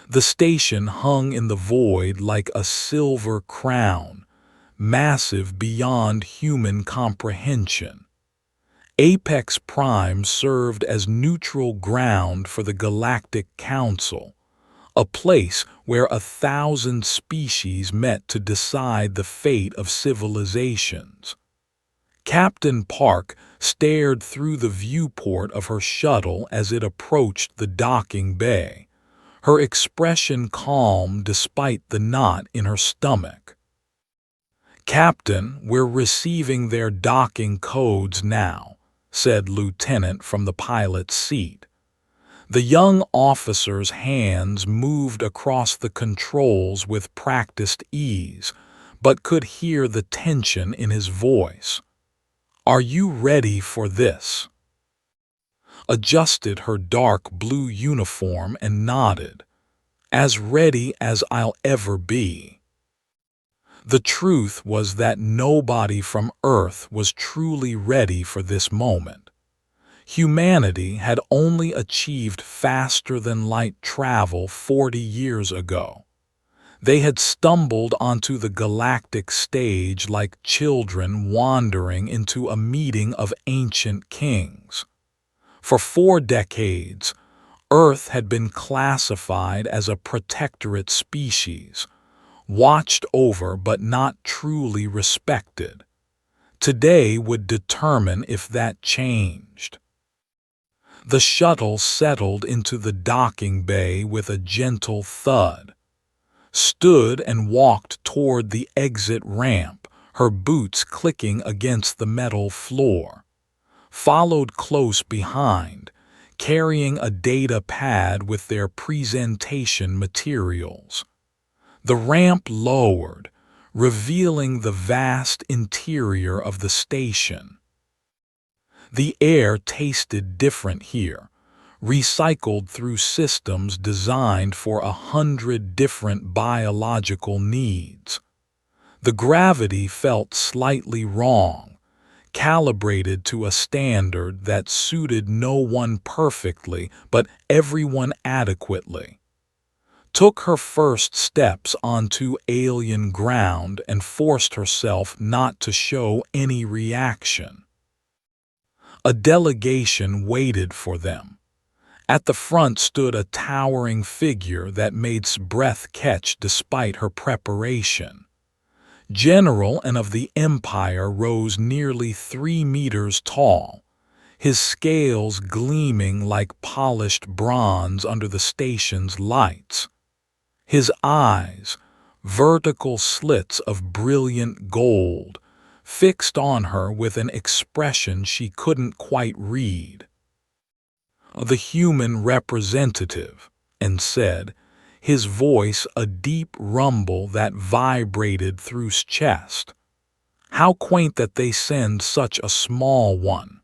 The station hung in the void like a silver crown, massive beyond human comprehension. Apex Prime served as neutral ground for the Galactic Council, a place where 1,000 species met to decide the fate of civilizations. Captain Park stared through the viewport of her shuttle as it approached the docking bay, her expression calm despite the knot in her stomach. "Captain, we're receiving their docking codes now," said Lieutenant from the pilot's seat. The young officer's hands moved across the controls with practiced ease, but could hear the tension in his voice. "Are you ready for this?" Adjusted her dark blue uniform and nodded. "As ready as I'll ever be." The truth was that nobody from Earth was truly ready for this moment. Humanity had only achieved faster-than-light travel 40 years ago. They had stumbled onto the galactic stage like children wandering into a meeting of ancient kings. For 4 decades, Earth had been classified as a protectorate species, watched over but not truly respected. Today would determine if that changed. The shuttle settled into the docking bay with a gentle thud, stood and walked toward the exit ramp, her boots clicking against the metal floor, followed close behind, carrying a data pad with their presentation materials. The ramp lowered, revealing the vast interior of the station. The air tasted different here, recycled through systems designed for 100 different biological needs. The gravity felt slightly wrong, calibrated to a standard that suited no one perfectly but everyone adequately. Took her first steps onto alien ground and forced herself not to show any reaction. A delegation waited for them. At the front stood a towering figure that made breath catch despite her preparation. General and of the Empire rose nearly 3 meters tall, his scales gleaming like polished bronze under the station's lights. His eyes, vertical slits of brilliant gold, fixed on her with an expression she couldn't quite read. "The human representative," and said, his voice a deep rumble that vibrated through his chest. "How quaint that they send such a small one."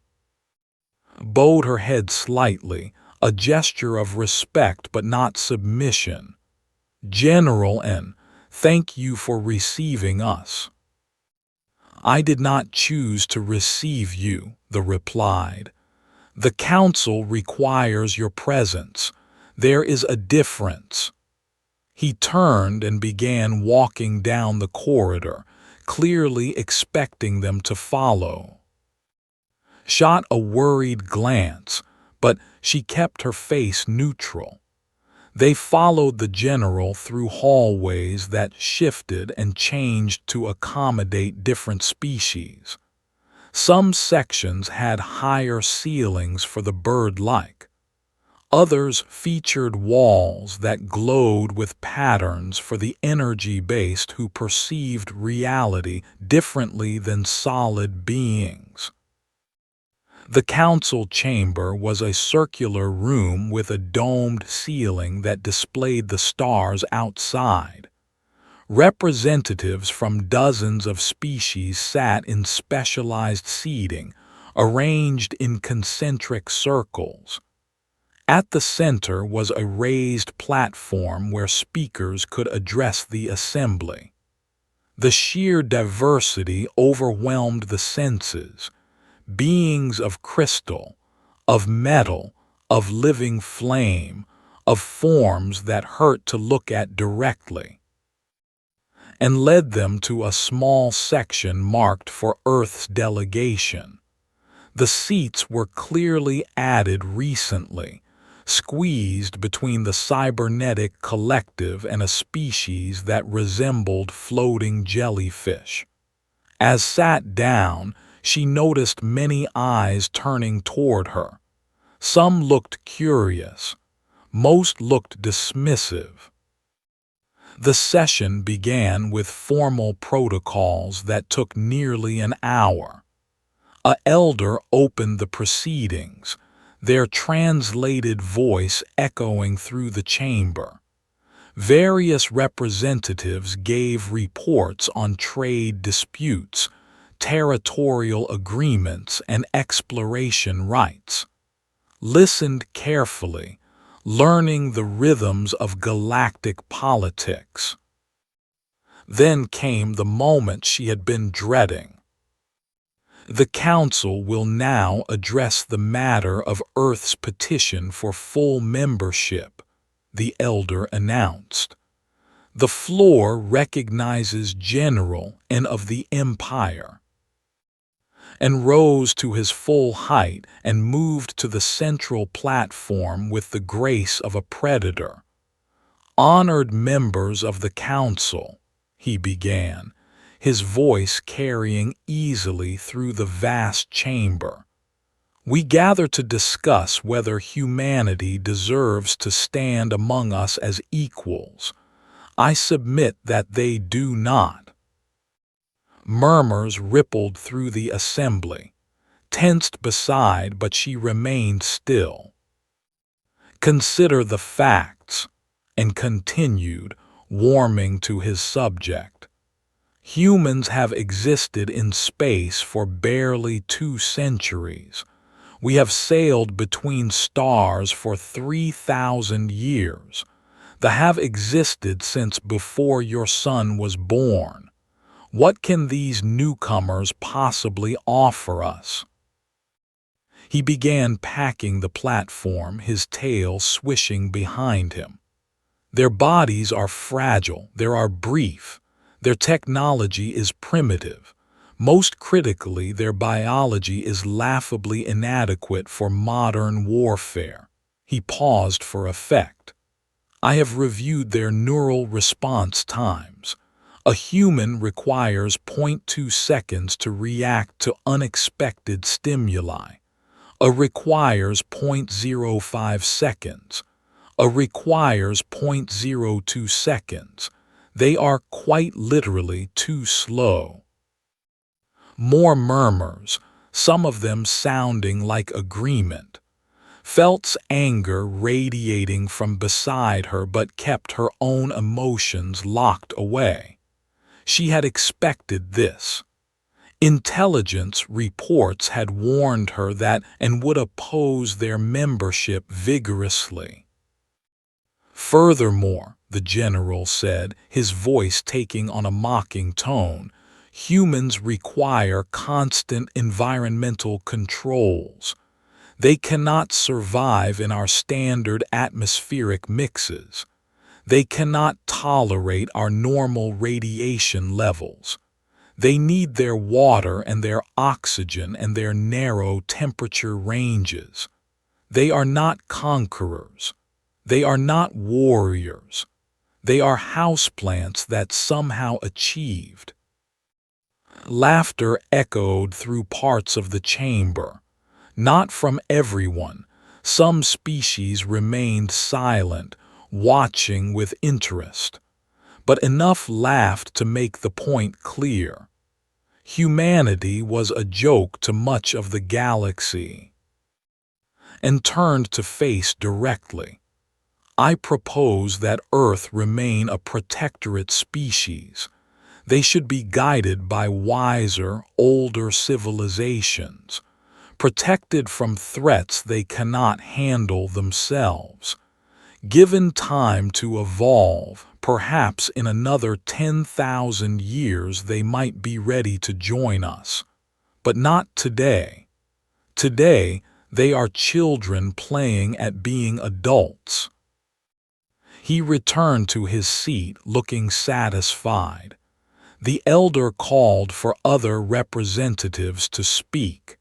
Bowed her head slightly, a gesture of respect but not submission. "General N, thank you for receiving us." "I did not choose to receive you," the replied. "The Council requires your presence. There is a difference." He turned and began walking down the corridor, clearly expecting them to follow. Shot a worried glance, but she kept her face neutral. They followed the general through hallways that shifted and changed to accommodate different species. Some sections had higher ceilings for the bird-like. Others featured walls that glowed with patterns for the energy-based who perceived reality differently than solid beings. The council chamber was a circular room with a domed ceiling that displayed the stars outside. Representatives from dozens of species sat in specialized seating, arranged in concentric circles. At the center was a raised platform where speakers could address the assembly. The sheer diversity overwhelmed the senses. Beings of crystal, of metal, of living flame, of forms that hurt to look at directly, and led them to a small section marked for Earth's delegation. The seats were clearly added recently, squeezed between the cybernetic collective and a species that resembled floating jellyfish. As sat down, she noticed many eyes turning toward her. Some looked curious, most looked dismissive. The session began with formal protocols that took nearly an hour. A elder opened the proceedings, their translated voice echoing through the chamber. Various representatives gave reports on trade disputes, territorial agreements, and exploration rights. Listened carefully, learning the rhythms of galactic politics. Then came the moment she had been dreading. The Council will now address the matter of Earth's petition for full membership, the elder announced. The floor recognizes General and of the Empire, and rose to his full height and moved to the central platform with the grace of a predator. Honored members of the Council, he began, his voice carrying easily through the vast chamber. We gather to discuss whether humanity deserves to stand among us as equals. I submit that they do not. Murmurs rippled through the assembly, tensed beside, but she remained still. Consider the facts, and continued, warming to his subject. Humans have existed in space for barely 2 centuries. We have sailed between stars for 3,000 years. They have existed since before your son was born. What can these newcomers possibly offer us? He began packing the platform, his tail swishing behind him. Their bodies are fragile, they are brief. Their technology is primitive. Most critically, their biology is laughably inadequate for modern warfare. He paused for effect. I have reviewed their neural response times. A human requires 0.2 seconds to react to unexpected stimuli. A requires 0.05 seconds. A requires 0.02 seconds. They are quite literally too slow. More murmurs, some of them sounding like agreement. Felt's anger radiating from beside her but kept her own emotions locked away. She had expected this. Intelligence reports had warned her that and would oppose their membership vigorously. Furthermore, the general said, his voice taking on a mocking tone, humans require constant environmental controls. They cannot survive in our standard atmospheric mixes. They cannot tolerate our normal radiation levels. They need their water and their oxygen and their narrow temperature ranges. They are not conquerors. They are not warriors. They are houseplants that somehow achieved. Laughter echoed through parts of the chamber. Not from everyone. Some species remained silent, watching with interest. But enough laughed to make the point clear. Humanity was a joke to much of the galaxy. And turned to face directly. I propose that Earth remain a protectorate species. They should be guided by wiser, older civilizations, protected from threats they cannot handle themselves. Given time to evolve, perhaps in another 10,000 years they might be ready to join us. But not today. Today, they are children playing at being adults. He returned to his seat looking satisfied. The elder called for other representatives to speak.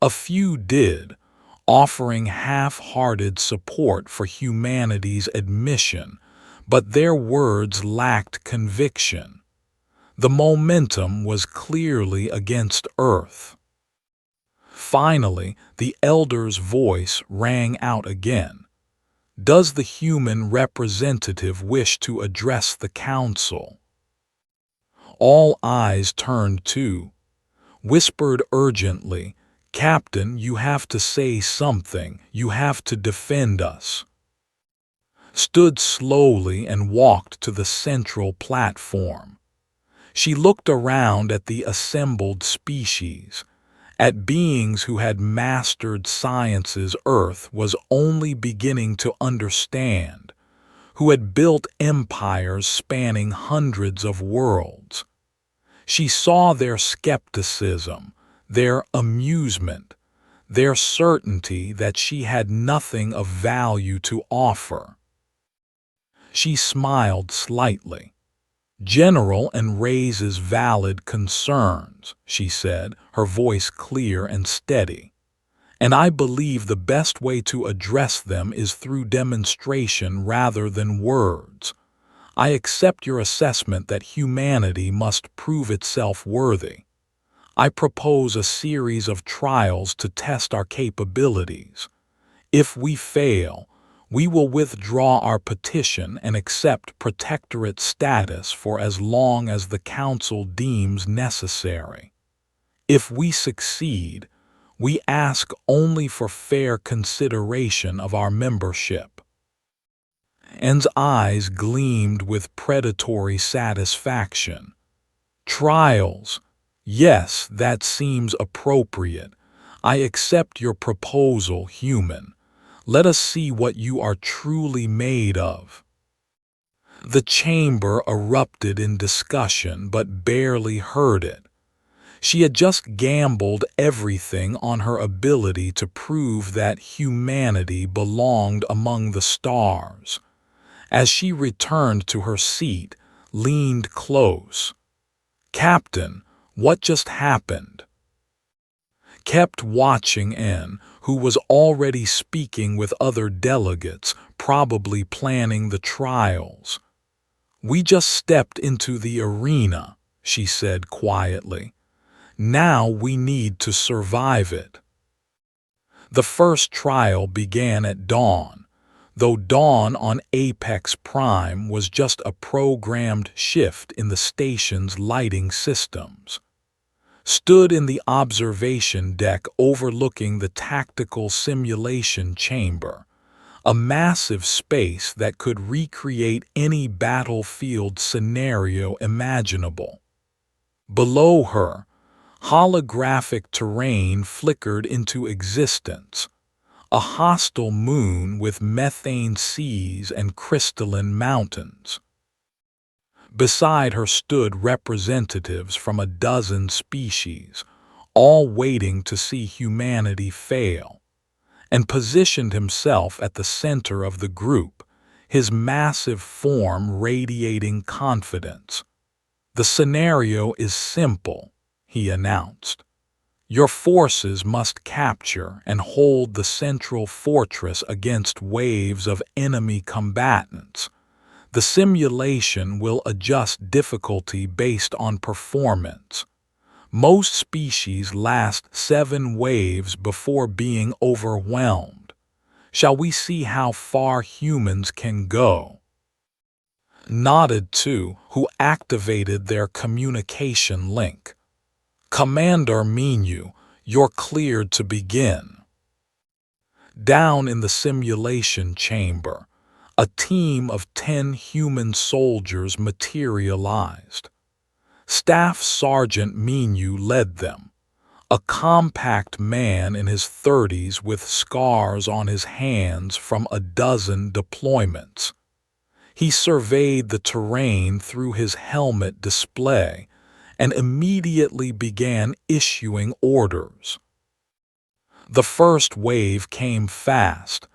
A few did, offering half-hearted support for humanity's admission, but their words lacked conviction. The momentum was clearly against Earth. Finally, the elder's voice rang out again. Does the human representative wish to address the council? All eyes turned to, whispered urgently, Captain, you have to say something, you have to defend us. Stood slowly and walked to the central platform. She looked around at the assembled species, at beings who had mastered science's Earth was only beginning to understand, who had built empires spanning hundreds of worlds. She saw their skepticism, their amusement, their certainty that she had nothing of value to offer. She smiled slightly. General and raises valid concerns, she said, her voice clear and steady. And I believe the best way to address them is through demonstration rather than words. I accept your assessment that humanity must prove itself worthy. I propose a series of trials to test our capabilities. If we fail, we will withdraw our petition and accept protectorate status for as long as the Council deems necessary. If we succeed, we ask only for fair consideration of our membership. Anne's eyes gleamed with predatory satisfaction. Trials. Yes, that seems appropriate. I accept your proposal, human. Let us see what you are truly made of. The chamber erupted in discussion but barely heard it. She had just gambled everything on her ability to prove that humanity belonged among the stars. As she returned to her seat, leaned close. Captain, what just happened? Kept watching Anne, who was already speaking with other delegates, probably planning the trials. We just stepped into the arena, she said quietly. Now we need to survive it. The first trial began at dawn, though dawn on Apex Prime was just a programmed shift in the station's lighting systems. Stood in the observation deck overlooking the tactical simulation chamber, a massive space that could recreate any battlefield scenario imaginable. Below her, holographic terrain flickered into existence, a hostile moon with methane seas and crystalline mountains. Beside her stood representatives from a dozen species, all waiting to see humanity fail, and positioned himself at the center of the group, his massive form radiating confidence. The scenario is simple, he announced. Your forces must capture and hold the central fortress against waves of enemy combatants. The simulation will adjust difficulty based on performance. Most species last 7 waves before being overwhelmed. Shall we see how far humans can go? Nodded to, who activated their communication link. Commander Minu, you're cleared to begin. Down in the simulation chamber, a team of 10 human soldiers materialized. Staff Sergeant Minu led them, a compact man in his 30s with scars on his hands from a dozen deployments. He surveyed the terrain through his helmet display and immediately began issuing orders. The first wave came fast,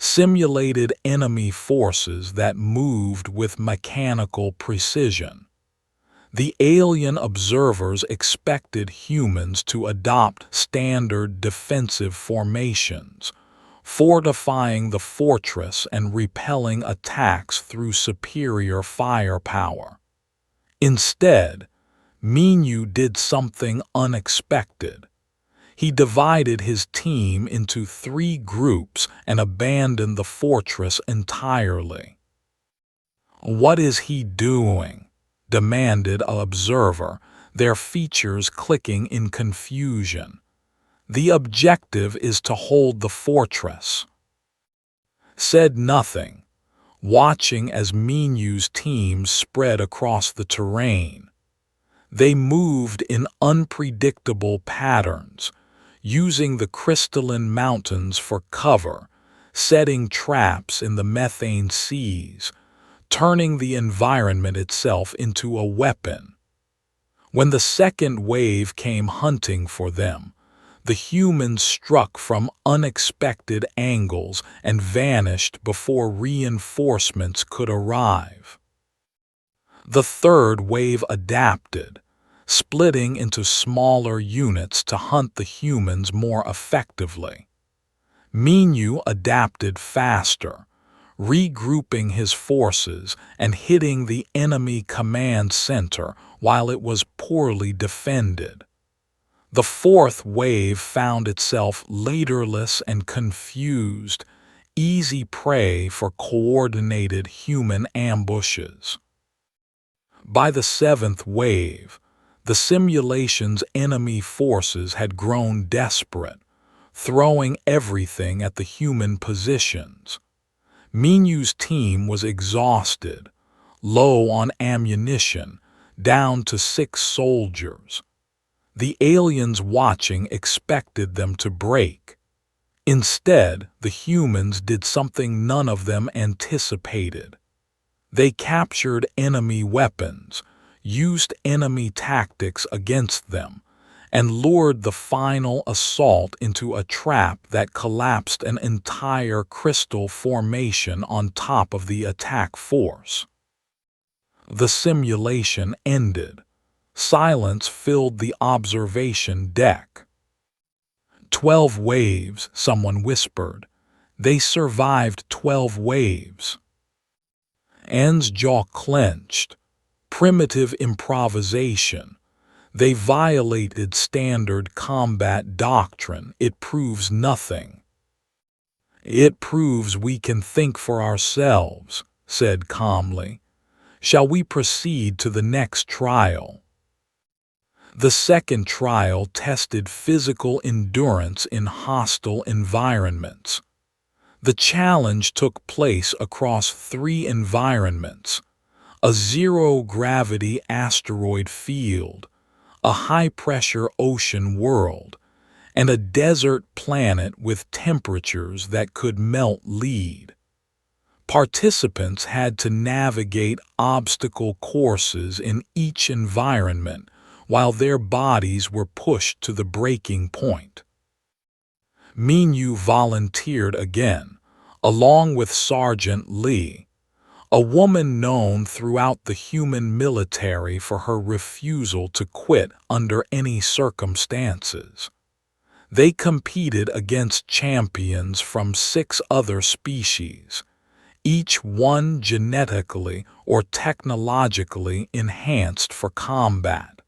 simulated enemy forces that moved with mechanical precision. The alien observers expected humans to adopt standard defensive formations, fortifying the fortress and repelling attacks through superior firepower. Instead, Minu did something unexpected. He divided his team into 3 groups and abandoned the fortress entirely. "What is he doing?" demanded an observer, their features clicking in confusion. "The objective is to hold the fortress." Said nothing, watching as Minu's team spread across the terrain. They moved in unpredictable patterns, using the crystalline mountains for cover, setting traps in the methane seas, turning the environment itself into a weapon. When the second wave came hunting for them, the humans struck from unexpected angles and vanished before reinforcements could arrive. The third wave adapted, splitting into smaller units to hunt the humans more effectively. Minu adapted faster, regrouping his forces and hitting the enemy command center while it was poorly defended. The fourth wave found itself leaderless and confused, easy prey for coordinated human ambushes. By the seventh wave, the simulation's enemy forces had grown desperate, throwing everything at the human positions. Minu's team was exhausted, low on ammunition, down to 6 soldiers. The aliens watching expected them to break. Instead, the humans did something none of them anticipated. They captured enemy weapons, used enemy tactics against them, and lured the final assault into a trap that collapsed an entire crystal formation on top of the attack force. The simulation ended. Silence filled the observation deck. 12 waves, someone whispered. They survived 12 waves. Anne's jaw clenched. Primitive improvisation. They violated standard combat doctrine. It proves nothing. "It proves we can think for ourselves," said calmly. "Shall we proceed to the next trial?" The second trial tested physical endurance in hostile environments. The challenge took place across 3 environments: a zero-gravity asteroid field, a high-pressure ocean world, and a desert planet with temperatures that could melt lead. Participants had to navigate obstacle courses in each environment while their bodies were pushed to the breaking point. Minu volunteered again, along with Sergeant Lee, a woman known throughout the human military for her refusal to quit under any circumstances. They competed against champions from 6 other species, each one genetically or technologically enhanced for combat.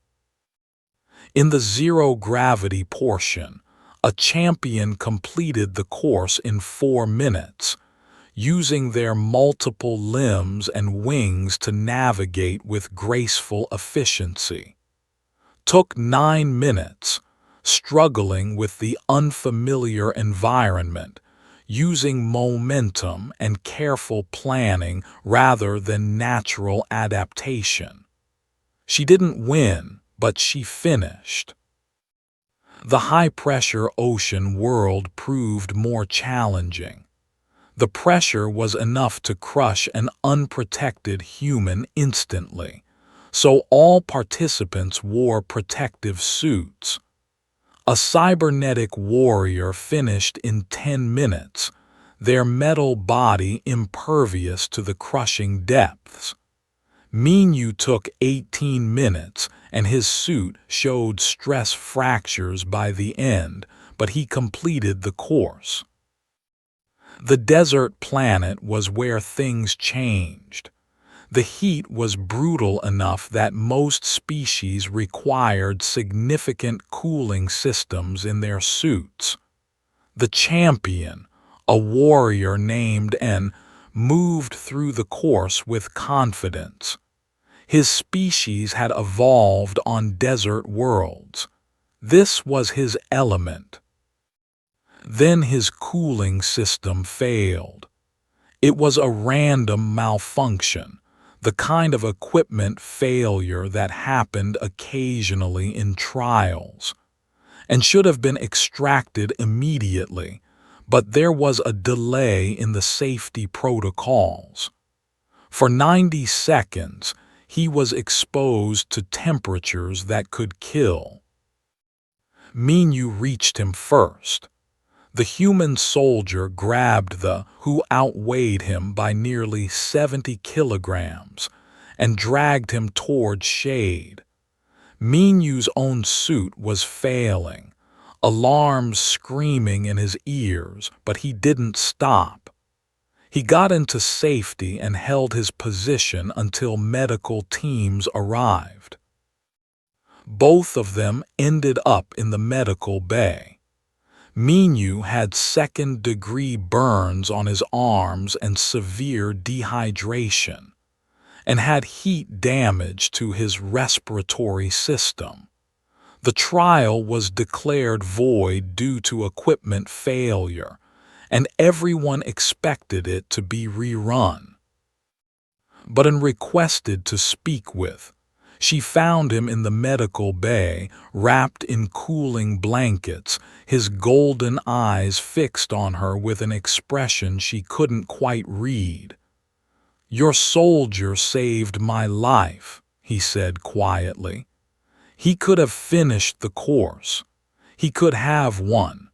In the zero-gravity portion, a champion completed the course in 4 minutes, using their multiple limbs and wings to navigate with graceful efficiency. Took 9 minutes, struggling with the unfamiliar environment, using momentum and careful planning rather than natural adaptation. She didn't win, but she finished. The high-pressure ocean world proved more challenging. The pressure was enough to crush an unprotected human instantly, so all participants wore protective suits. A cybernetic warrior finished in 10 minutes, their metal body impervious to the crushing depths. Minyu took 18 minutes, and his suit showed stress fractures by the end, but he completed the course. The desert planet was where things changed. The heat was brutal enough that most species required significant cooling systems in their suits. The champion, a warrior named N, moved through the course with confidence. His species had evolved on desert worlds. This was his element. Then his cooling system failed. It was a random malfunction, the kind of equipment failure that happened occasionally in trials, and should have been extracted immediately, but there was a delay in the safety protocols. For 90 seconds, he was exposed to temperatures that could kill. Minyu reached him first. The human soldier grabbed the who outweighed him by nearly 70 kilograms and dragged him toward shade. Minyu's own suit was failing, alarms screaming in his ears, but he didn't stop. He got into safety and held his position until medical teams arrived. Both of them ended up in the medical bay. Minyu had second-degree burns on his arms and severe dehydration, and had heat damage to his respiratory system. The trial was declared void due to equipment failure, and everyone expected it to be rerun. But when requested to speak with, she found him in the medical bay, wrapped in cooling blankets, his golden eyes fixed on her with an expression she couldn't quite read. "Your soldier saved my life," he said quietly. He could have finished the course. He could have won.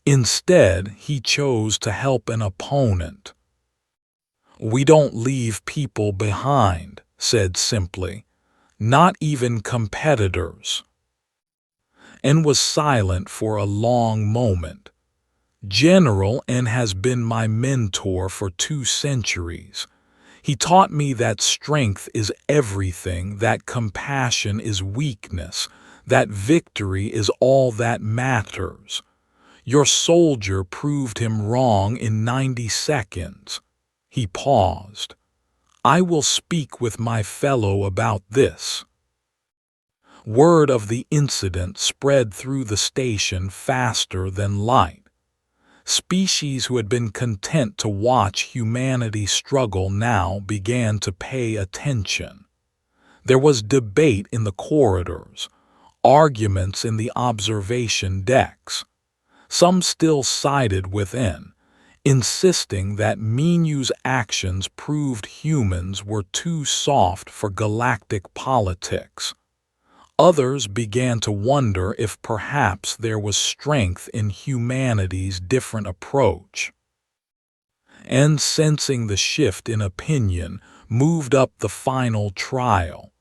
Instead, he chose to help an opponent. "We don't leave people behind," said simply. "Not even competitors." N was silent for a long moment. "General N has been my mentor for 2 centuries. He taught me that strength is everything, that compassion is weakness, that victory is all that matters. Your soldier proved him wrong in 90 seconds. He paused. "I will speak with my fellow about this." Word of the incident spread through the station faster than light. Species who had been content to watch humanity struggle now began to pay attention. There was debate in the corridors, arguments in the observation decks. Some still sided with N, insisting that Minyu's actions proved humans were too soft for galactic politics. Others began to wonder if perhaps there was strength in humanity's different approach. And sensing the shift in opinion, moved up the final trial.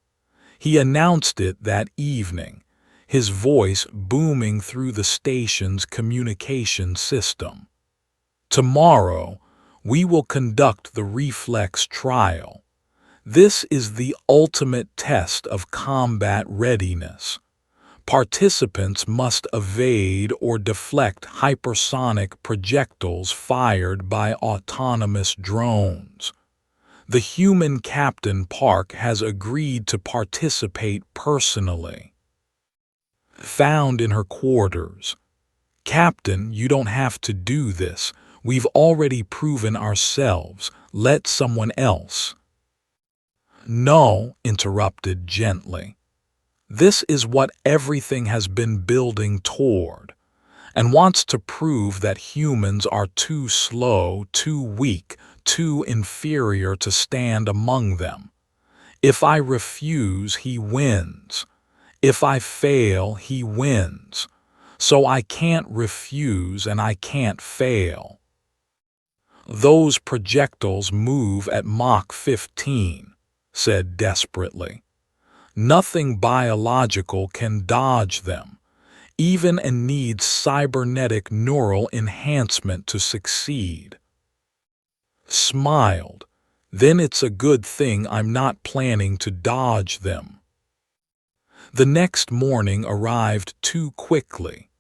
He announced it that evening, his voice booming through the station's communication system. "Tomorrow, we will conduct the reflex trial. This is the ultimate test of combat readiness. Participants must evade or deflect hypersonic projectiles fired by autonomous drones. The human Captain Park has agreed to participate personally." Found in her quarters. "Captain, you don't have to do this. We've already proven ourselves. Let someone else." "No," interrupted gently. "This is what everything has been building toward, and wants to prove that humans are too slow, too weak, too inferior to stand among them. If I refuse, he wins. If I fail, he wins. So I can't refuse and I can't fail." "Those projectiles move at Mach 15, said desperately. "Nothing biological can dodge them, even and needs cybernetic neural enhancement to succeed." Smiled. "Then it's a good thing I'm not planning to dodge them." The next morning arrived too quickly.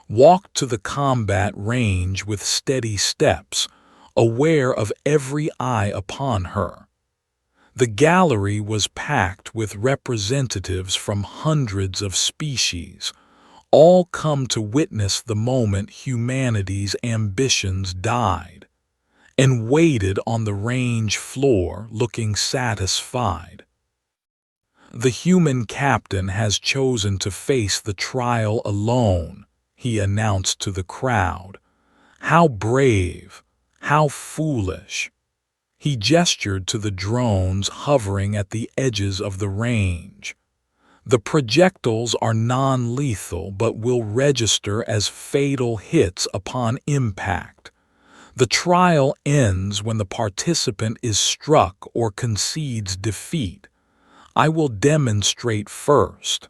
Walked to the combat range with steady steps, aware of every eye upon her. The gallery was packed with representatives from hundreds of species, all come to witness the moment humanity's ambitions died, and waited on the range floor looking satisfied. "The human captain has chosen to face the trial alone," he announced to the crowd. "How brave, how foolish." He gestured to the drones hovering at the edges of the range. "The projectiles are non-lethal but will register as fatal hits upon impact. The trial ends when the participant is struck or concedes defeat. I will demonstrate first."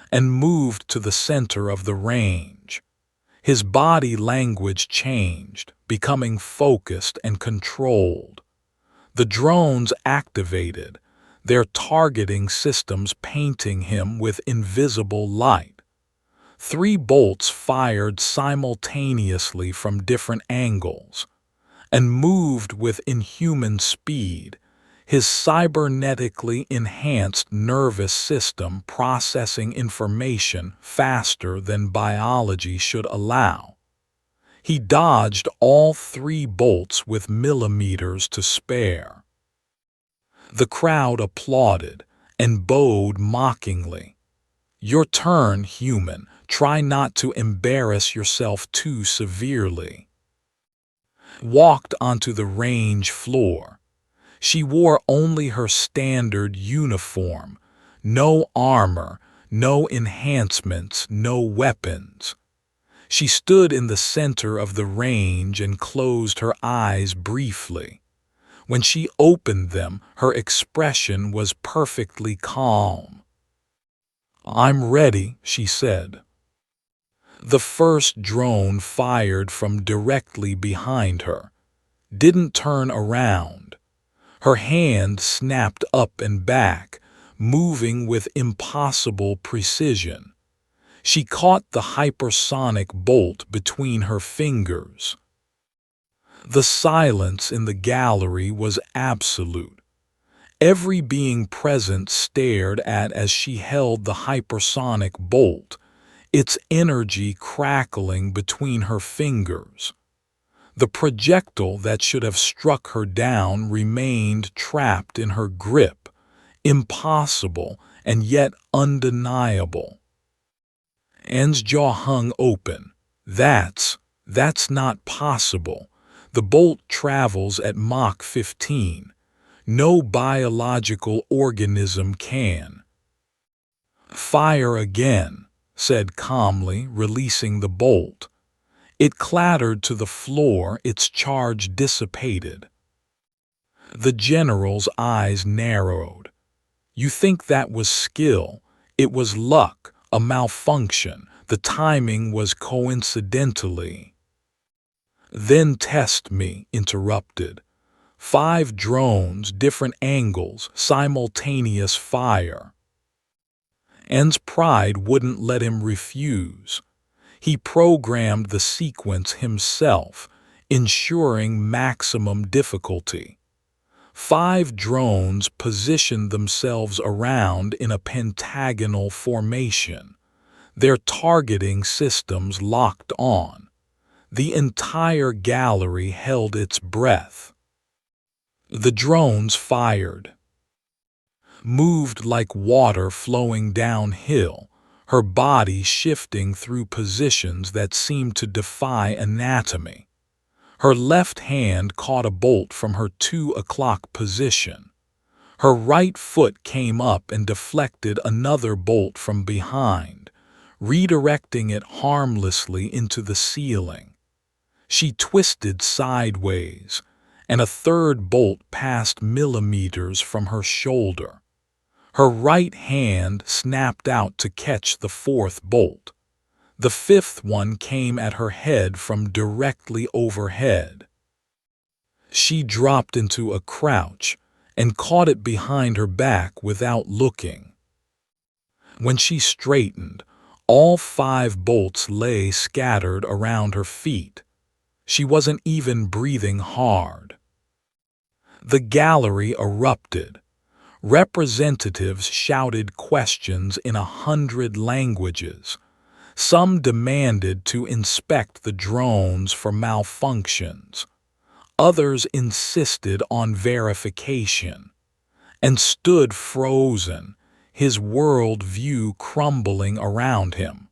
And moved to the center of the range. His body language changed, becoming focused and controlled. The drones activated, their targeting systems painting him with invisible light. 3 bolts fired simultaneously from different angles, and moved with inhuman speed, his cybernetically enhanced nervous system processing information faster than biology should allow. He dodged all 3 bolts with millimeters to spare. The crowd applauded and bowed mockingly. "Your turn, human. Try not to embarrass yourself too severely." Walked onto the range floor. She wore only her standard uniform, no armor, no enhancements, no weapons. She stood in the center of the range and closed her eyes briefly. When she opened them, her expression was perfectly calm. "I'm ready," she said. The first drone fired from directly behind her. Didn't turn around. Her hand snapped up and back, moving with impossible precision. She caught the hypersonic bolt between her fingers. The silence in the gallery was absolute. Every being present stared at as she held the hypersonic bolt, its energy crackling between her fingers. The projectile that should have struck her down remained trapped in her grip, impossible and yet undeniable. Anne's jaw hung open. That's not possible. The bolt travels at Mach 15. No biological organism can." "Fire again," said calmly, releasing the bolt. It clattered to the floor, its charge dissipated. The general's eyes narrowed. "You think that was skill? It was luck, a malfunction. The timing was coincidentally." "Then test me," interrupted. 5 drones, different angles, simultaneous fire." Anne's pride wouldn't let him refuse. He programmed the sequence himself, ensuring maximum difficulty. 5 drones positioned themselves around in a pentagonal formation, their targeting systems locked on. The entire gallery held its breath. The drones fired. Moved like water flowing downhill, her body shifting through positions that seemed to defy anatomy. Her left hand caught a bolt from her 2 o'clock position. Her right foot came up and deflected another bolt from behind, redirecting it harmlessly into the ceiling. She twisted sideways, and a third bolt passed millimeters from her shoulder. Her right hand snapped out to catch the fourth bolt. The fifth one came at her head from directly overhead. She dropped into a crouch and caught it behind her back without looking. When she straightened, all 5 bolts lay scattered around her feet. She wasn't even breathing hard. The gallery erupted. Representatives shouted questions in 100 languages. Some demanded to inspect the drones for malfunctions. Others insisted on verification, and stood frozen, his world view crumbling around him.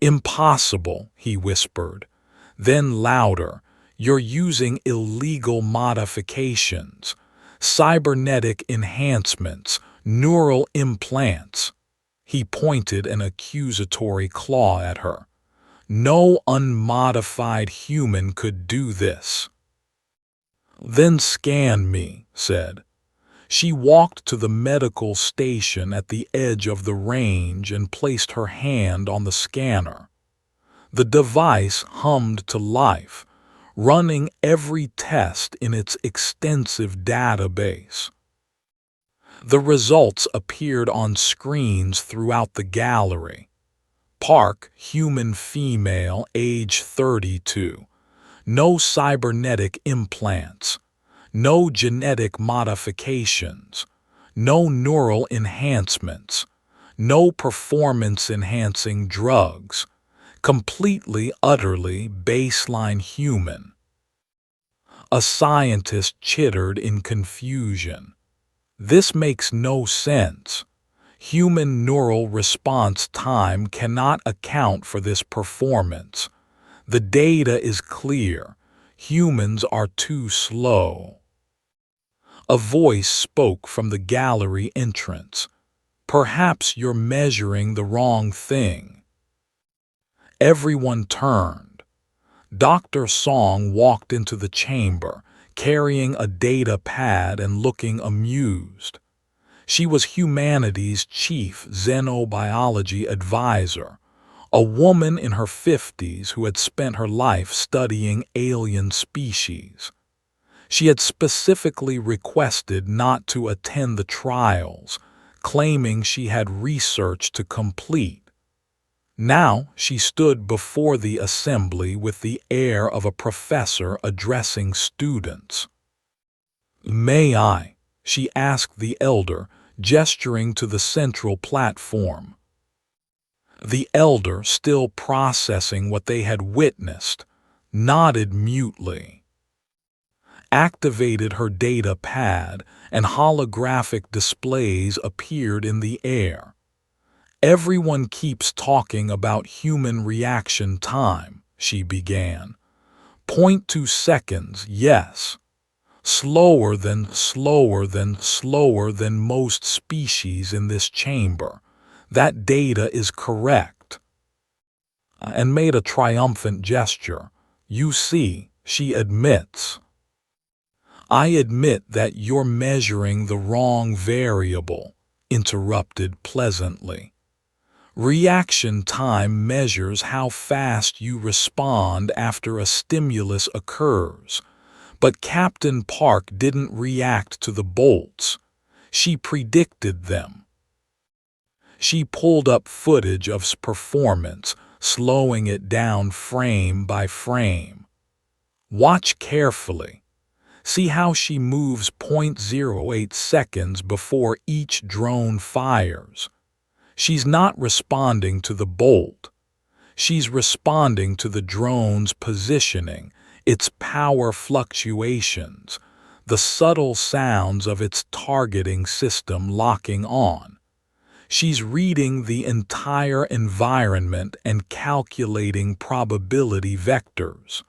"Impossible," he whispered. Then louder, "You're using illegal modifications, cybernetic enhancements, neural implants." He pointed an accusatory claw at her. "No unmodified human could do this." "Then scan me," said. She walked to the medical station at the edge of the range and placed her hand on the scanner. The device hummed to life, running every test in its extensive database. The results appeared on screens throughout the gallery. Park, human female, age 32. No cybernetic implants. No genetic modifications. No neural enhancements. No performance-enhancing drugs. Completely, utterly baseline human. A scientist chittered in confusion. "This makes no sense. Human neural response time cannot account for this performance. The data is clear. Humans are too slow." A voice spoke from the gallery entrance. "Perhaps you're measuring the wrong thing." Everyone turned. Dr. Song walked into the chamber, carrying a data pad and looking amused. She was humanity's chief xenobiology advisor, a woman in her 50s who had spent her life studying alien species. She had specifically requested not to attend the trials, claiming she had research to complete. Now she stood before the assembly with the air of a professor addressing students. "May I?" she asked the elder, gesturing to the central platform. The elder, still processing what they had witnessed, nodded mutely. Activated her data pad, and holographic displays appeared in the air. "Everyone keeps talking about human reaction time," she began. "0.2 seconds, yes. Slower than most species in this chamber. That data is correct." And made a triumphant gesture. "You see," she admits. "I admit that you're measuring the wrong variable," interrupted pleasantly. "Reaction time measures how fast you respond after a stimulus occurs. But Captain Park didn't react to the bolts. She predicted them." She pulled up footage of performance, slowing it down frame by frame. "Watch carefully. See how she moves 0.08 seconds before each drone fires. She's not responding to the bolt. She's responding to the drone's positioning, its power fluctuations, the subtle sounds of its targeting system locking on. She's reading the entire environment and calculating probability vectors."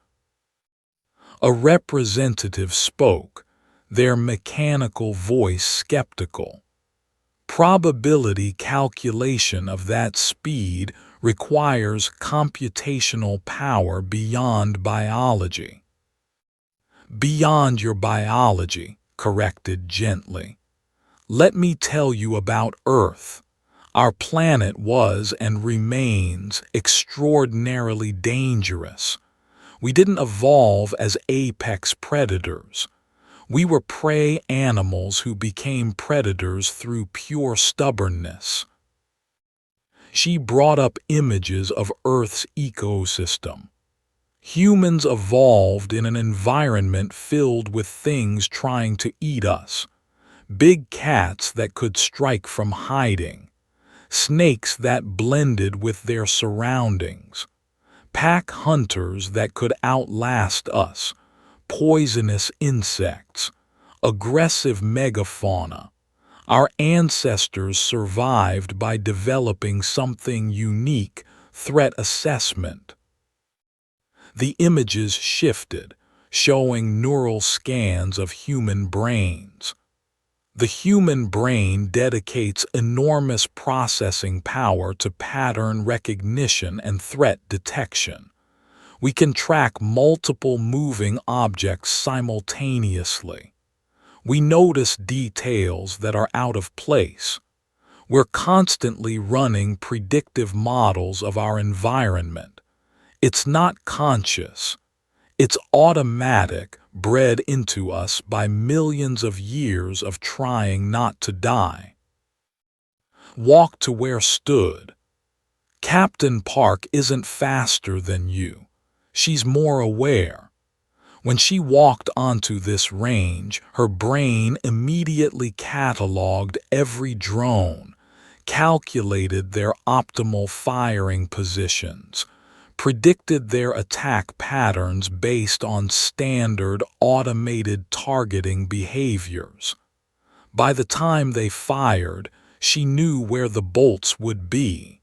A representative spoke, their mechanical voice skeptical. "Probability calculation of that speed requires computational power beyond biology. Beyond your biology, corrected gently. Let me tell you about Earth. Our planet was and remains extraordinarily dangerous. We didn't evolve as apex predators. We were prey animals who became predators through pure stubbornness. She brought up images of Earth's ecosystem. Humans evolved in an environment filled with things trying to eat us. Big cats that could strike from hiding. Snakes that blended with their surroundings. Pack hunters that could outlast us. Poisonous insects. Aggressive megafauna. Our ancestors survived by developing something unique, threat assessment. The images shifted, showing neural scans of human brains. The human brain dedicates enormous processing power to pattern recognition and threat detection. We can track multiple moving objects simultaneously. We notice details that are out of place. We're constantly running predictive models of our environment. It's not conscious. It's automatic, bred into us by millions of years of trying not to die. Walk to where stood. Captain Park isn't faster than you. She's more aware. When she walked onto this range, her brain immediately cataloged every drone, calculated their optimal firing positions, predicted their attack patterns based on standard automated targeting behaviors. By the time they fired, she knew where the bolts would be.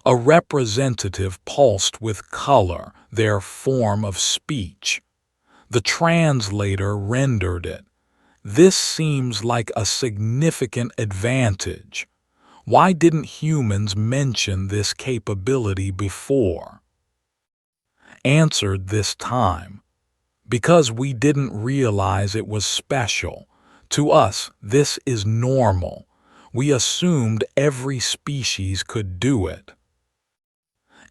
A representative pulsed with color, their form of speech. The translator rendered it. This seems like a significant advantage. Why didn't humans mention this capability before? Answered this time. Because we didn't realize it was special. To us, this is normal. We assumed every species could do it.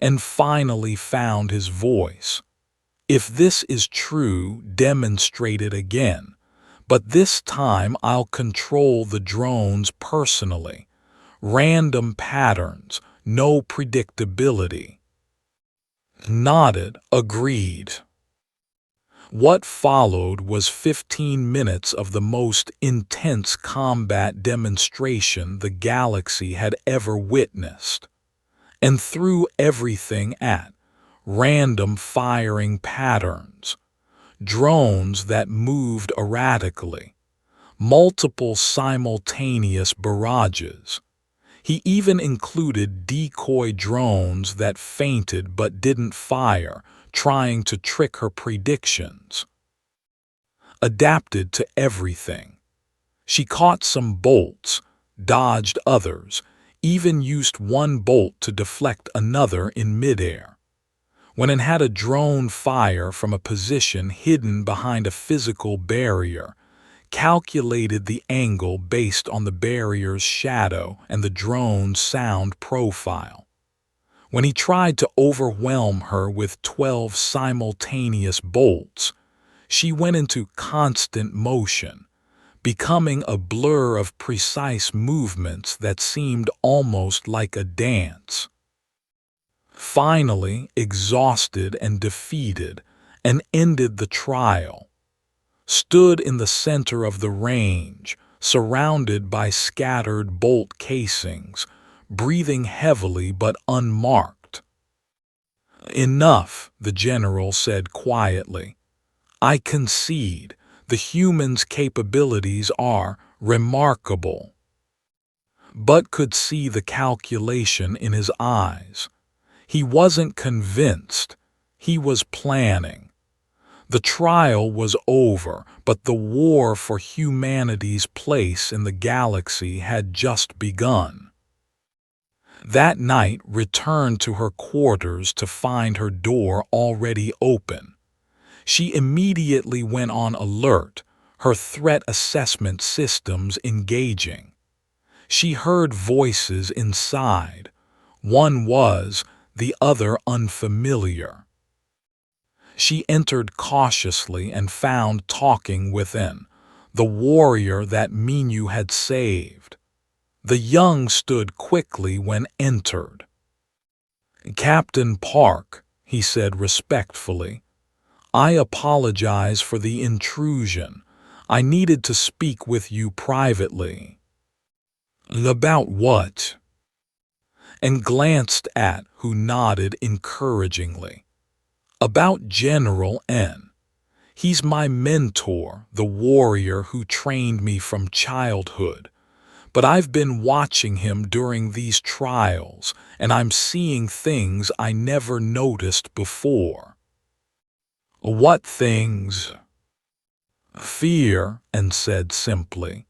And finally found his voice. If this is true, demonstrate it again. But this time I'll control the drones personally. Random patterns, no predictability. Nodded, agreed. What followed was 15 minutes of the most intense combat demonstration the galaxy had ever witnessed. And threw everything at random firing patterns, drones that moved erratically, multiple simultaneous barrages. He even included decoy drones that feinted but didn't fire, trying to trick her predictions. Adapted to everything. She caught some bolts, dodged others, even used one bolt to deflect another in midair. When it had a drone fire from a position hidden behind a physical barrier, calculated the angle based on the barrier's shadow and the drone's sound profile. When he tried to overwhelm her with 12 simultaneous bolts, she went into constant motion, becoming a blur of precise movements that seemed almost like a dance. Finally, exhausted and defeated, and ended the trial. Stood in the center of the range, surrounded by scattered bolt casings, breathing heavily but unmarked. Enough, the general said quietly. I concede. The human's capabilities are remarkable. But could see the calculation in his eyes. He wasn't convinced. He was planning. The trial was over, but the war for humanity's place in the galaxy had just begun. That night returned to her quarters to find her door already open. She immediately went on alert, her threat assessment systems engaging. She heard voices inside. One was, the other unfamiliar. She entered cautiously and found talking within, the warrior that Minyu had saved. The young stood quickly when entered. "Captain Park," he said respectfully, "I apologize for the intrusion. I needed to speak with you privately." "About what?" And glanced at who nodded encouragingly. "About General N. He's my mentor, the warrior who trained me from childhood. But I've been watching him during these trials, and I'm seeing things I never noticed before." "What things?" "Fear," and said simply.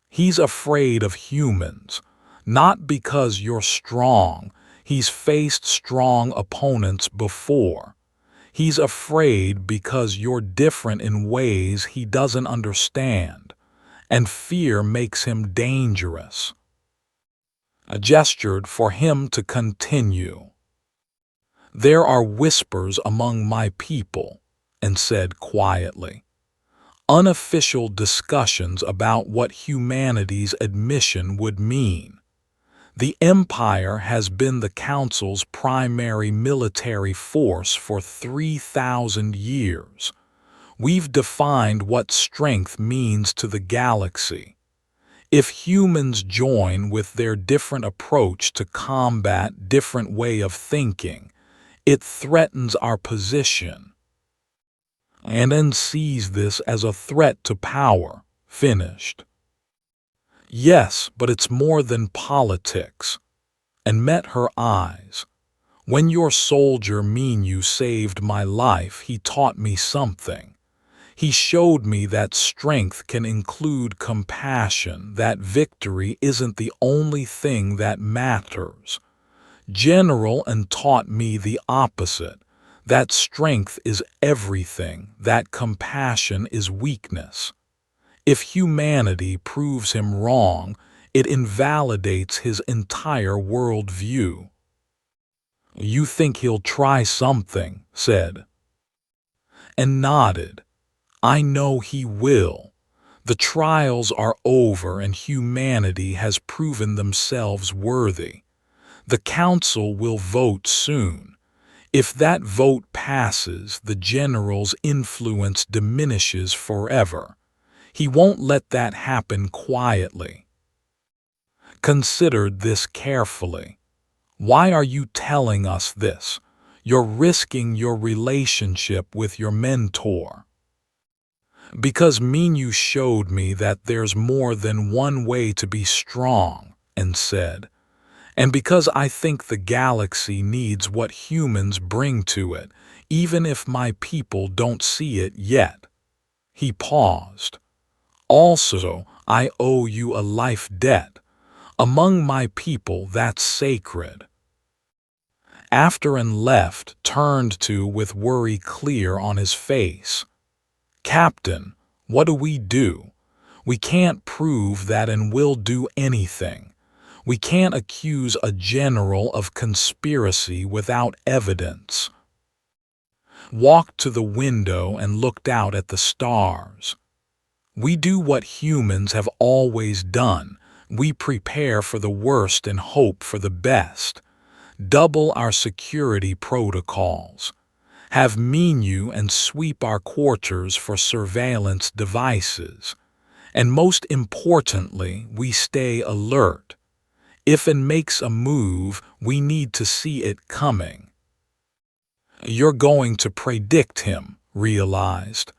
"He's afraid of humans, not because you're strong. He's faced strong opponents before. He's afraid because you're different in ways he doesn't understand, and fear makes him dangerous." I gestured for him to continue. "There are whispers among my people," and said quietly. "Unofficial discussions about what humanity's admission would mean. The Empire has been the Council's primary military force for 3,000 years. We've defined what strength means to the galaxy. If humans join with their different approach to combat, different way of thinking, it threatens our position." "And then sees this as a threat to power," finished. "Yes, but it's more than politics." And met her eyes. "When your soldier Minyu saved my life, he taught me something. He showed me that strength can include compassion, that victory isn't the only thing that matters. General and taught me the opposite, that strength is everything, that compassion is weakness. If humanity proves him wrong, it invalidates his entire worldview." "You think he'll try something," said. And nodded. "I know he will. The trials are over and humanity has proven themselves worthy. The Council will vote soon. If that vote passes, the General's influence diminishes forever. He won't let that happen quietly." Considered this carefully. "Why are you telling us this? You're risking your relationship with your mentor." "Because Minyu showed me that there's more than one way to be strong," and said. "And because I think the galaxy needs what humans bring to it, even if my people don't see it yet." He paused. "Also, I owe you a life debt. Among my people, that's sacred." After and left, turned to with worry clear on his face. "Captain, what do? We can't prove that and we'll do anything. We can't accuse a general of conspiracy without evidence." Walked to the window and looked out at the stars. "We do what humans have always done. We prepare for the worst and hope for the best. Double our security protocols. Have Minyu and sweep our quarters for surveillance devices. And most importantly, we stay alert. If it makes a move, we need to see it coming." "You're going to predict him," realized.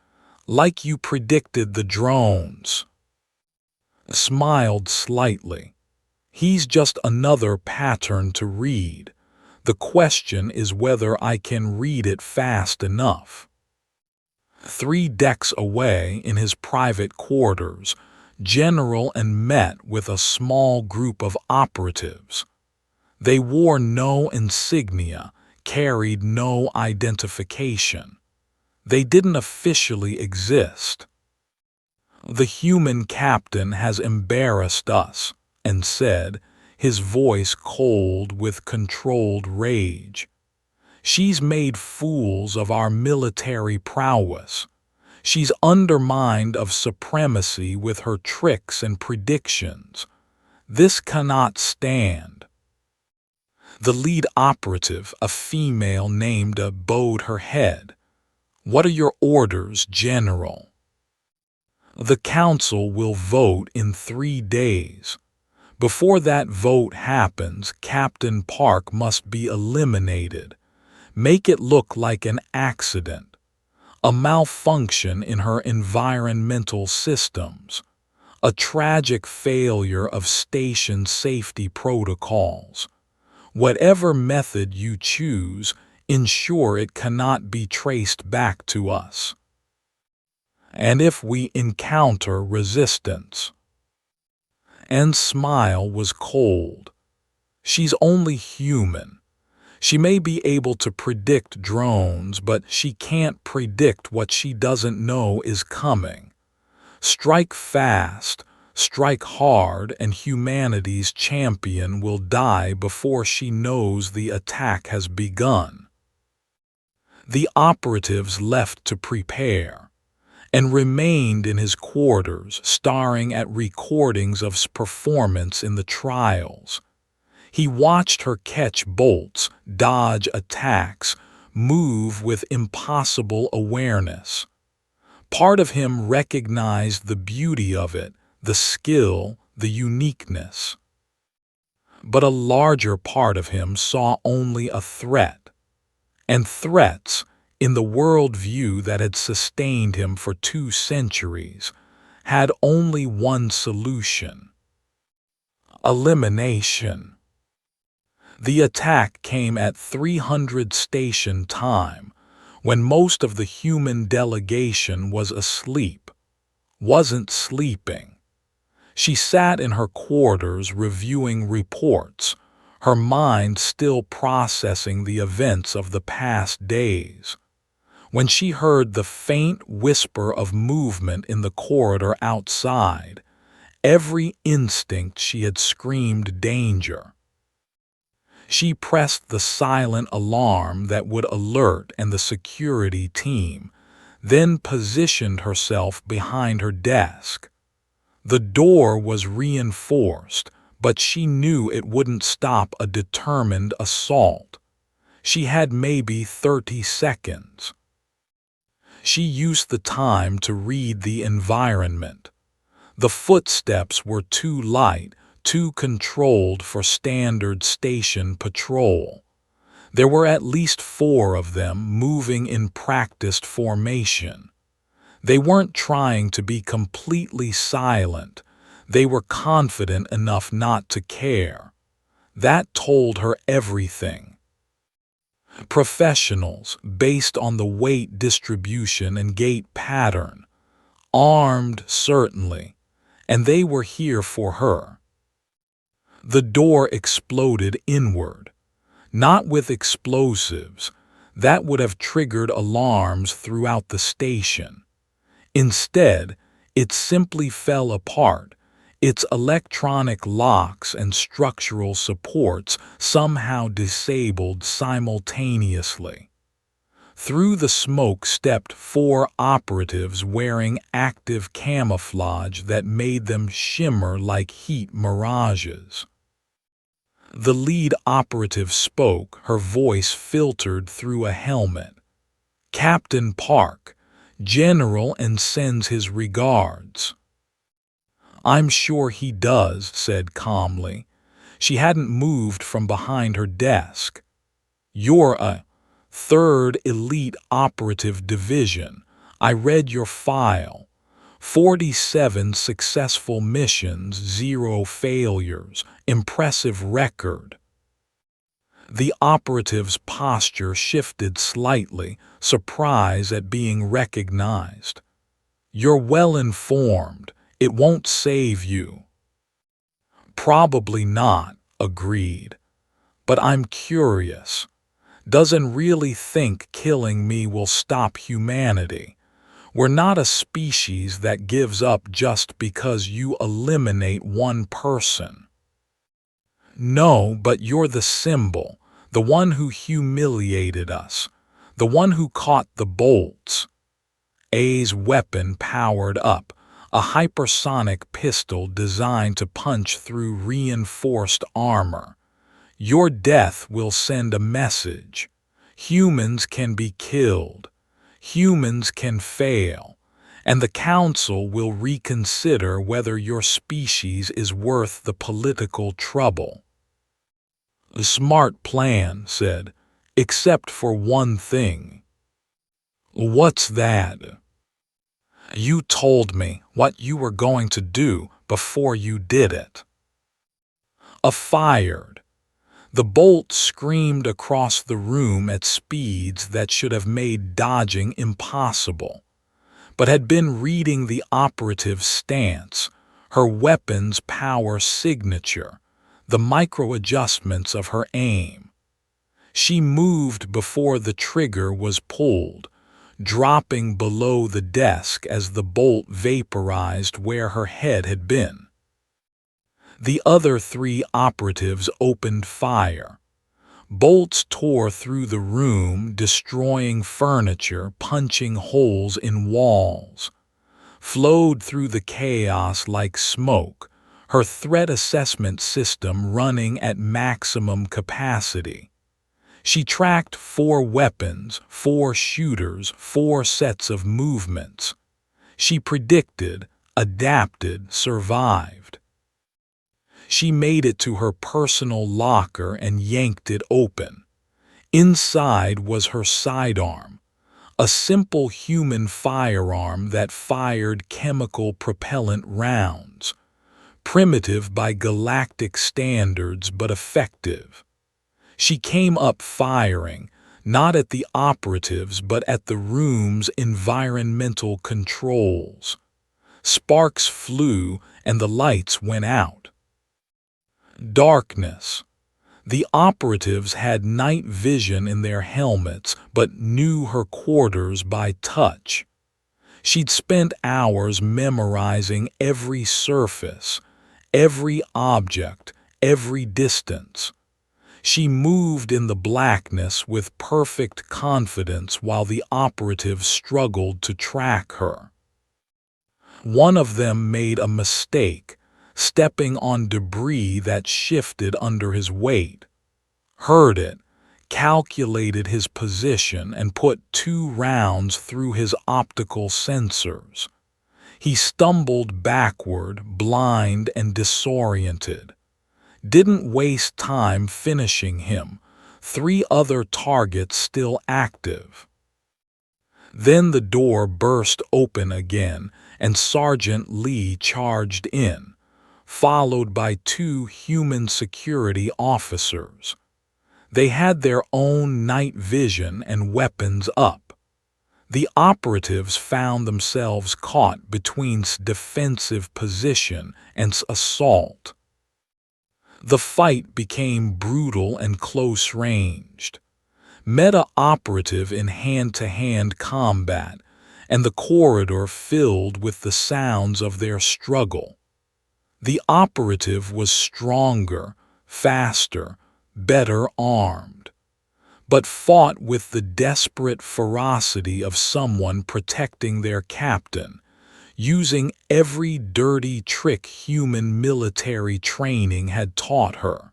"Like you predicted the drones." Smiled slightly. "He's just another pattern to read. The question is whether I can read it fast enough." 3 decks away in his private quarters, General and met with a small group of operatives. They wore no insignia, carried no identification. They didn't officially exist. "The human captain has embarrassed us," and said, his voice cold with controlled rage. "She's made fools of our military prowess. She's undermined of supremacy with her tricks and predictions. This cannot stand." The lead operative, a female named bowed her head. "What are your orders, General?" "The Council will vote in 3 days. Before that vote happens, Captain Park must be eliminated. Make it look like an accident, a malfunction in her environmental systems, a tragic failure of station safety protocols. Whatever method you choose, ensure it cannot be traced back to us. And if we encounter resistance." Anne's smile was cold. "She's only human. She may be able to predict drones, but she can't predict what she doesn't know is coming. Strike fast, strike hard, and humanity's champion will die before she knows the attack has begun." The operatives left to prepare, and remained in his quarters staring at recordings of his performance in the trials. He watched her catch bolts, dodge attacks, move with impossible awareness. Part of him recognized the beauty of it, the skill, the uniqueness. But a larger part of him saw only a threat. And threats, in the worldview that had sustained him for 2 centuries, had only one solution: elimination. The attack came at 300 station time, when most of the human delegation was asleep, wasn't sleeping. She sat in her quarters reviewing reports, her mind still processing the events of the past days, when she heard the faint whisper of movement in the corridor outside. Every instinct she had screamed danger. She pressed the silent alarm that would alert the security team, then positioned herself behind her desk. The door was reinforced, but she knew it wouldn't stop a determined assault. She had maybe 30 seconds. She used the time to read the environment. The footsteps were too light, too controlled for standard station patrol. There were at least 4 of them moving in practiced formation. They weren't trying to be completely silent. They were confident enough not to care. That told her everything. Professionals, based on the weight distribution and gait pattern. Armed, certainly, and they were here for her. The door exploded inward, not with explosives. That would have triggered alarms throughout the station. Instead, it simply fell apart, its electronic locks and structural supports somehow disabled simultaneously. Through the smoke stepped 4 operatives wearing active camouflage that made them shimmer like heat mirages. The lead operative spoke, her voice filtered through a helmet. "Captain Park, General, and sends his regards." "I'm sure he does," said calmly. She hadn't moved from behind her desk. "You're a 3rd Elite Operative Division. I read your file. 47 successful missions, 0 failures. Impressive record." The operative's posture shifted slightly, surprise at being recognized. "You're well informed. It won't save you." "Probably not," agreed. But I'm curious. Doesn't really think killing me will stop humanity. We're not a species that gives up just because you eliminate one person. No, but you're the symbol, the one who humiliated us, the one who caught the bolts. A's weapon powered up, a hypersonic pistol designed to punch through reinforced armor. Your death will send a message. Humans can be killed. Humans can fail. And the Council will reconsider whether your species is worth the political trouble. A smart plan, said, except for one thing. What's that? You told me what you were going to do before you did it. Fired. The bolt screamed across the room at speeds that should have made dodging impossible, but had been reading the operative's stance, her weapon's power signature, the micro-adjustments of her aim. She moved before the trigger was pulled, dropping below the desk as the bolt vaporized where her head had been. The other 3 operatives opened fire. Bolts tore through the room, destroying furniture, punching holes in walls. Flowed through the chaos like smoke, her threat assessment system running at maximum capacity. She tracked 4 weapons, 4 shooters, 4 sets of movements. She predicted, adapted, survived. She made it to her personal locker and yanked it open. Inside was her sidearm, a simple human firearm that fired chemical propellant rounds, primitive by galactic standards but effective. She came up firing, not at the operatives but at the room's environmental controls. Sparks flew and the lights went out. Darkness. The operatives had night vision in their helmets but knew her quarters by touch. She'd spent hours memorizing every surface, every object, every distance. She moved in the blackness with perfect confidence while the operatives struggled to track her. One of them made a mistake, stepping on debris that shifted under his weight. Heard it, calculated his position, and put 2 rounds through his optical sensors. He stumbled backward, blind and disoriented. Didn't waste time finishing him, 3 other targets still active. Then the door burst open again, and Sergeant Lee charged in, followed by 2 human security officers. They had their own night vision and weapons up. The operatives found themselves caught between defensive position and assault. The fight became brutal and close-ranged. Meta-operative in hand-to-hand combat, and the corridor filled with the sounds of their struggle. The operative was stronger, faster, better armed, but fought with the desperate ferocity of someone protecting their captain, using every dirty trick human military training had taught her.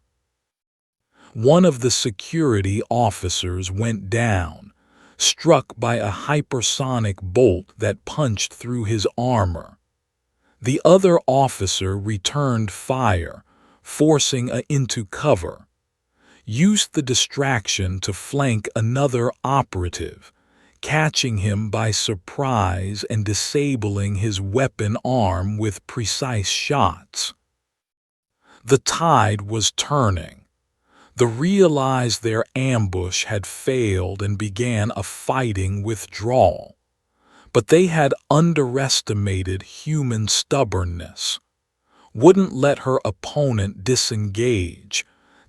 One of the security officers went down, struck by a hypersonic bolt that punched through his armor. The other officer returned fire, forcing A into cover. Used the distraction to flank another operative, catching him by surprise and disabling his weapon arm with precise shots. The tide was turning. They realized their ambush had failed and began a fighting withdrawal. But they had underestimated human stubbornness. Wouldn't let her opponent disengage,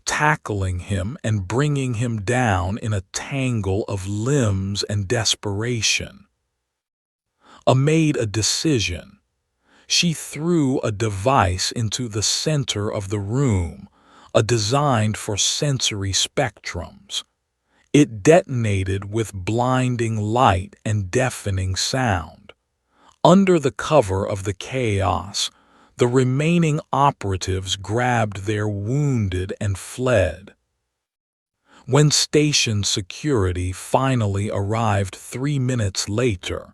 tackling him and bringing him down in a tangle of limbs and desperation. A made a decision. She threw a device into the center of the room, designed for sensory spectrums. It detonated with blinding light and deafening sound. Under the cover of the chaos, the remaining operatives grabbed their wounded and fled. When station security finally arrived 3 minutes later,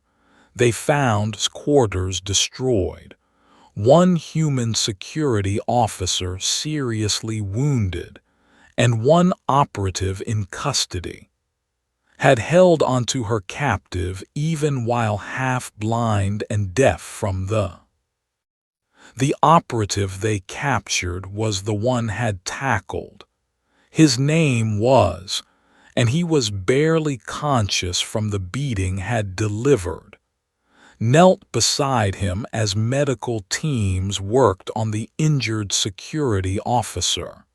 they found quarters destroyed, one human security officer seriously wounded, and one operative in custody. Had held onto her captive even while half-blind and deaf from the operative they captured was the one had tackled. His name was, and he was barely conscious from the beating had delivered. Knelt beside him as medical teams worked on the injured security officer.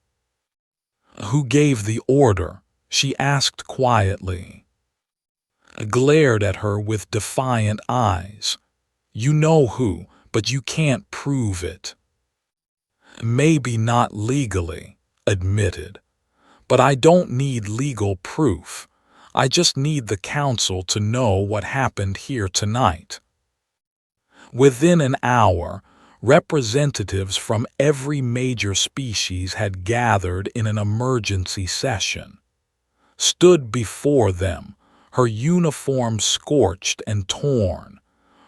"Who gave the order?" she asked quietly. Glared at her with defiant eyes. "You know who, but you can't prove it." "Maybe not legally," admitted. "But I don't need legal proof. I just need the council to know what happened here tonight." Within an hour, representatives from every major species had gathered in an emergency session. Stood before them, her uniform scorched and torn,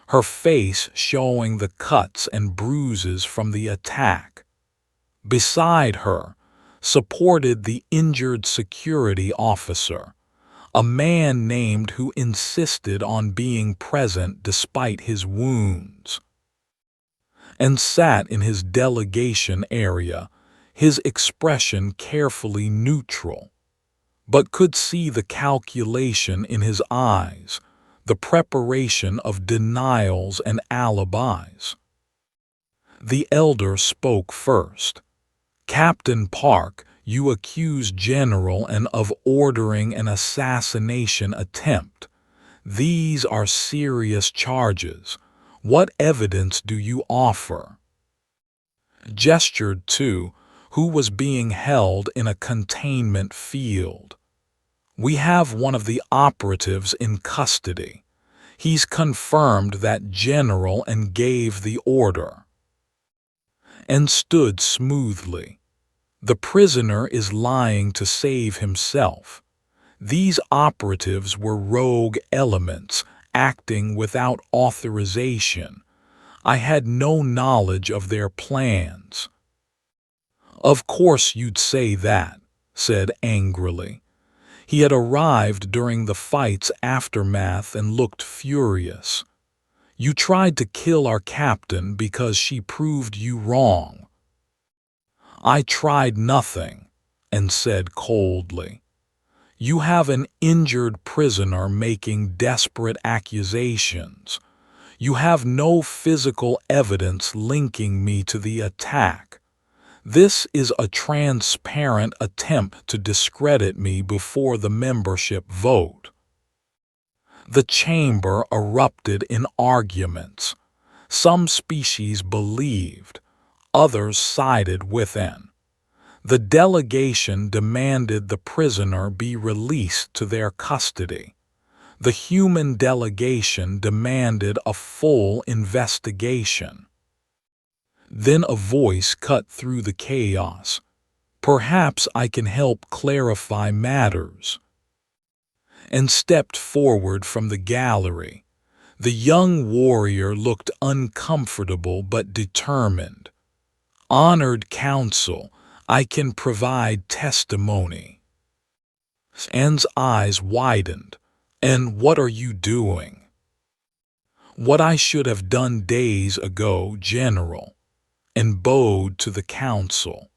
her face showing the cuts and bruises from the attack. Beside her, supported the injured security officer, a man named who insisted on being present despite his wounds, and sat in his delegation area, his expression carefully neutral, but could see the calculation in his eyes, the preparation of denials and alibis. The elder spoke first. "Captain Park, you accuse General and of ordering an assassination attempt. These are serious charges. What evidence do you offer?" Gestured to who was being held in a containment field. "We have one of the operatives in custody. He's confirmed that General and gave the order." And stood smoothly. "The prisoner is lying to save himself. These operatives were rogue elements acting without authorization. I had no knowledge of their plans." "Of course you'd say that," said angrily. He had arrived during the fight's aftermath and looked furious. "You tried to kill our captain because she proved you wrong." "I tried nothing," and said coldly. "You have an injured prisoner making desperate accusations. You have no physical evidence linking me to the attack. This is a transparent attempt to discredit me before the membership vote." The chamber erupted in arguments. Some species believed, others sided with N. The delegation demanded the prisoner be released to their custody. The human delegation demanded a full investigation. Then a voice cut through the chaos. "Perhaps I can help clarify matters," and stepped forward from the gallery. The young warrior looked uncomfortable but determined. "Honored counsel, I can provide testimony." Anne's eyes widened. "And what are you doing?" "What I should have done days ago, General," and bowed to the council.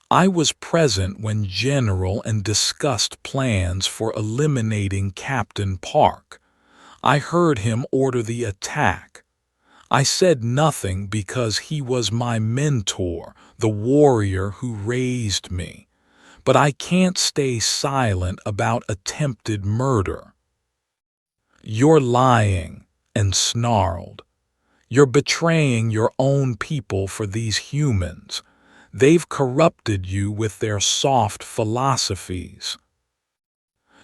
"I was present when General and discussed plans for eliminating Captain Park. I heard him order the attack. I said nothing because he was my mentor, the warrior who raised me. but I can't stay silent about attempted murder. You're lying," and snarled. "You're betraying your own people for these humans. They've corrupted you with their soft philosophies."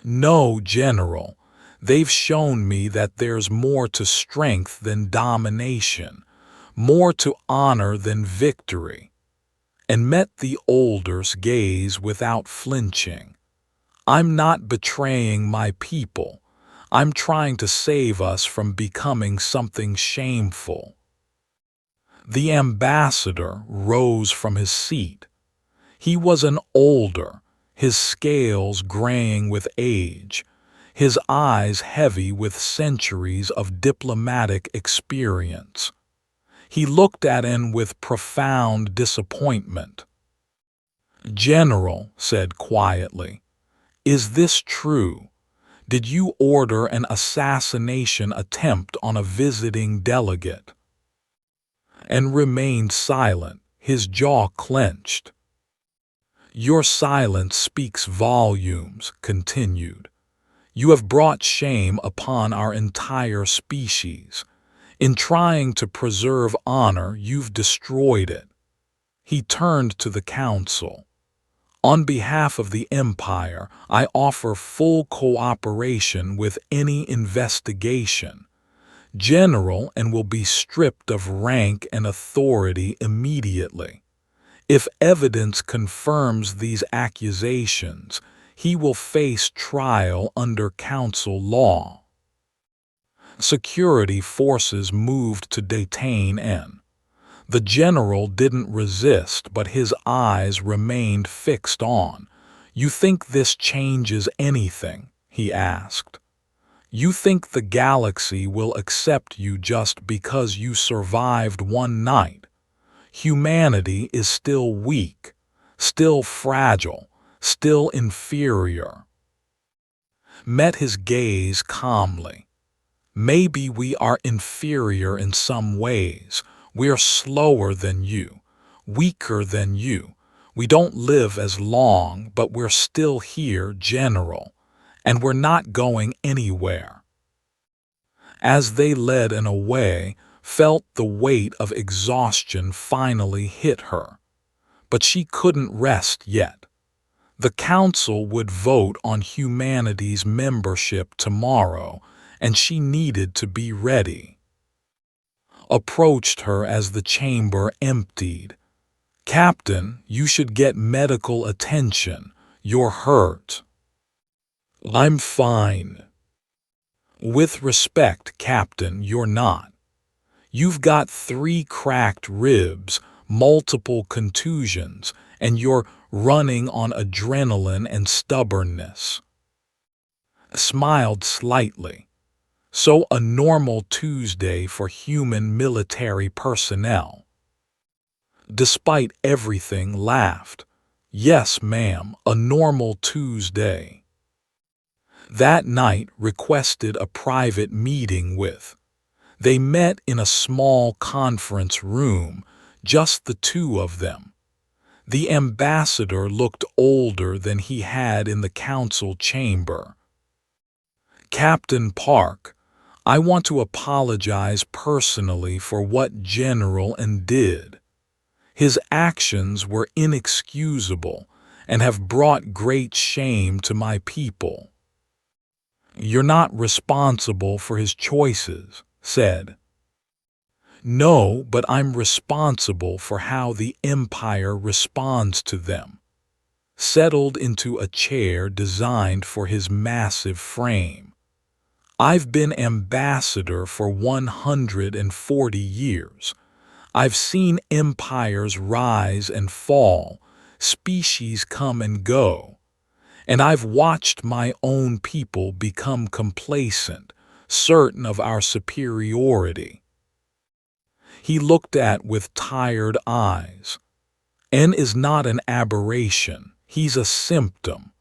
"No, General. They've shown me that there's more to strength than domination, more to honor than victory," and met the older's gaze without flinching. "I'm not betraying my people. I'm trying to save us from becoming something shameful." The ambassador rose from his seat. He was an older, his scales graying with age, his eyes heavy with centuries of diplomatic experience. He looked at Anne with profound disappointment. "General," said quietly, "is this true? Did you order an assassination attempt on a visiting delegate?" And remained silent, his jaw clenched. "Your silence speaks volumes," continued. "You have brought shame upon our entire species. In trying to preserve honor, you've destroyed it." He turned to the council. "On behalf of the Empire, I offer full cooperation with any investigation, General, and will be stripped of rank and authority immediately. If evidence confirms these accusations, he will face trial under council law." Security forces moved to detain N. The general didn't resist, but his eyes remained fixed on. "You think this changes anything?" he asked. "You think the galaxy will accept you just because you survived one night? Humanity is still weak, still fragile, still inferior." Met his gaze calmly. "Maybe we are inferior in some ways. We're slower than you, weaker than you. We don't live as long, but we're still here, General, and we're not going anywhere." As they led Anne away, felt the weight of exhaustion finally hit her. But she couldn't rest yet. The council would vote on humanity's membership tomorrow, and she needed to be ready. Approached her as the chamber emptied. "Captain, you should get medical attention. You're hurt." "I'm fine." "With respect, Captain, you're not. You've got 3 cracked ribs, multiple contusions, and you're running on adrenaline and stubbornness." Smiled slightly. "So a normal Tuesday for human military personnel." Despite everything, laughed. "Yes, ma'am, a normal Tuesday." That night requested a private meeting with. They met in a small conference room, just the two of them. The ambassador looked older than he had in the council chamber. "Captain Park, I want to apologize personally for what General N did. His actions were inexcusable and have brought great shame to my people." "You're not responsible for his choices," said. "No, but I'm responsible for how the Empire responds to them." Settled into a chair designed for his massive frame. "I've been ambassador for 140 years. I've seen empires rise and fall, species come and go. And I've watched my own people become complacent, certain of our superiority." He looked at with tired eyes. "N is not an aberration, he's a symptom.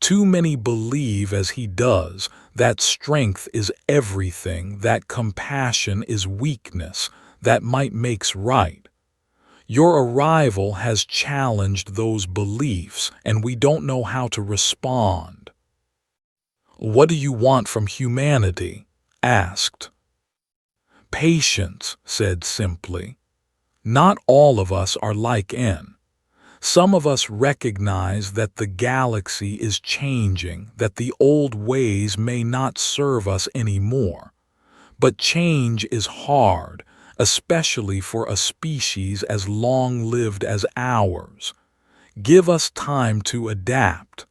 Too many believe as he does, that strength is everything, that compassion is weakness, that might makes right. Your arrival has challenged those beliefs, and we don't know how to respond." "What do you want from humanity?" asked. "Patience," said simply. "Not all of us are like N. Some of us recognize that the galaxy is changing, that the old ways may not serve us anymore. But change is hard, especially for a species as long-lived as ours. Give us time to adapt.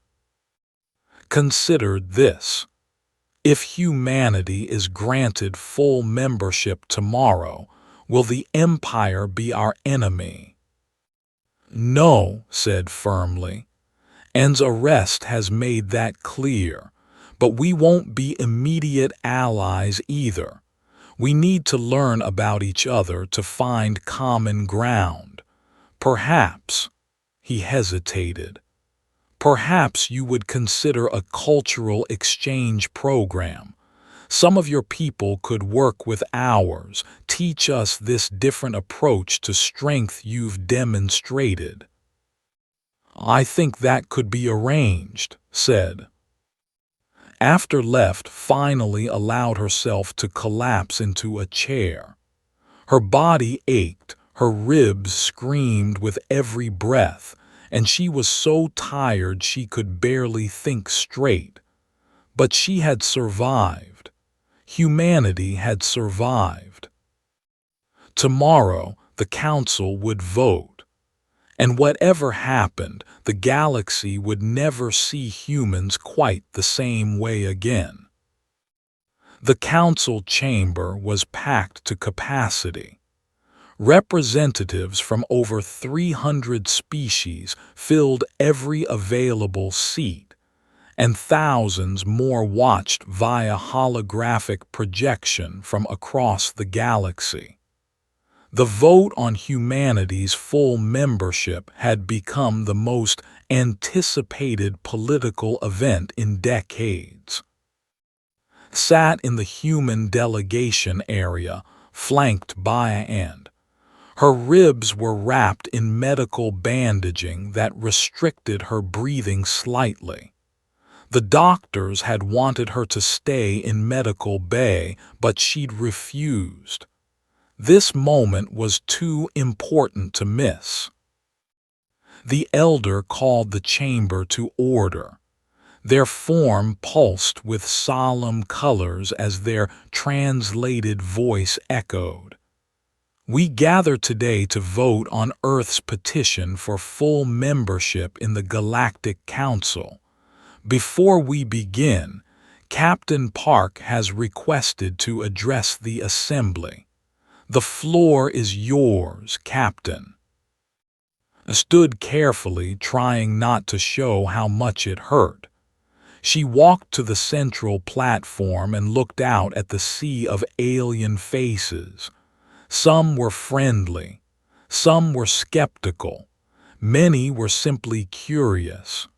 Consider this. If humanity is granted full membership tomorrow, will the Empire be our enemy?" "No," said firmly. "N's arrest has made that clear. But we won't be immediate allies either. We need to learn about each other to find common ground. Perhaps," he hesitated, "perhaps you would consider a cultural exchange program. Some of your people could work with ours, teach us this different approach to strength you've demonstrated." "I think that could be arranged," said. After left finally allowed herself to collapse into a chair. Her body ached, her ribs screamed with every breath, and she was so tired she could barely think straight. But she had survived. Humanity had survived. Tomorrow, the council would vote. And whatever happened, the galaxy would never see humans quite the same way again. The council chamber was packed to capacity. Representatives from over 300 species filled every available seat, and thousands more watched via holographic projection from across the galaxy. The vote on humanity's full membership had become the most anticipated political event in decades. Sat in the human delegation area, flanked by Anne. Her ribs were wrapped in medical bandaging that restricted her breathing slightly. The doctors had wanted her to stay in medical bay, but she'd refused. This moment was too important to miss. The elder called the chamber to order. Their form pulsed with solemn colors as their translated voice echoed. "We gather today to vote on Earth's petition for full membership in the Galactic Council. Before we begin, Captain Park has requested to address the Assembly. The floor is yours, Captain." Stood carefully, trying not to show how much it hurt. She walked to the central platform and looked out at the sea of alien faces. Some were friendly, some were skeptical, many were simply curious.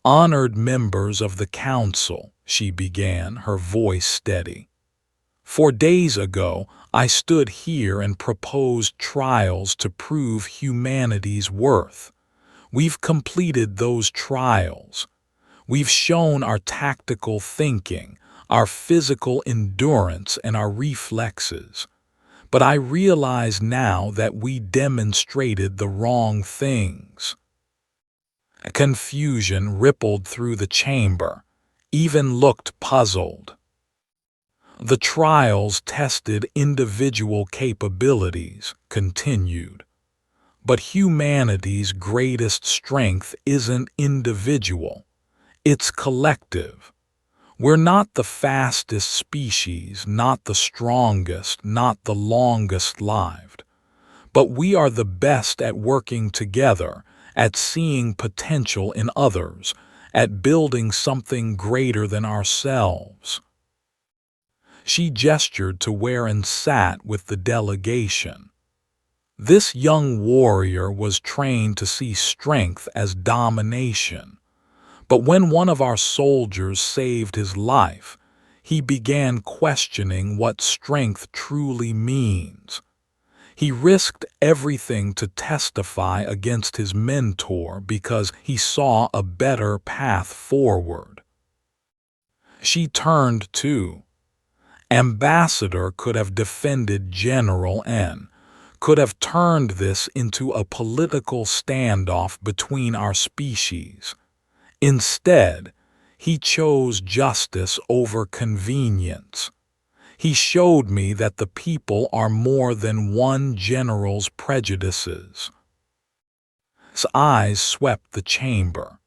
"Honored members of the Council," she began, her voice steady. "4 days ago, I stood here and proposed trials to prove humanity's worth. We've completed those trials. We've shown our tactical thinking, our physical endurance, and our reflexes. But I realize now that we demonstrated the wrong things." Confusion rippled through the chamber. Even looked puzzled. "The trials tested individual capabilities," continued. "But humanity's greatest strength isn't individual. It's collective. We're not the fastest species, not the strongest, not the longest lived. But we are the best at working together, at seeing potential in others, at building something greater than ourselves." She gestured to where and sat with the delegation. This young warrior was trained to see strength as domination. But when one of our soldiers saved his life, he began questioning what strength truly means. He risked everything to testify against his mentor because he saw a better path forward. She turned too. Ambassador could have defended General N, could have turned this into a political standoff between our species. Instead, he chose justice over convenience. He showed me that the people are more than one general's prejudices. His eyes swept the chamber.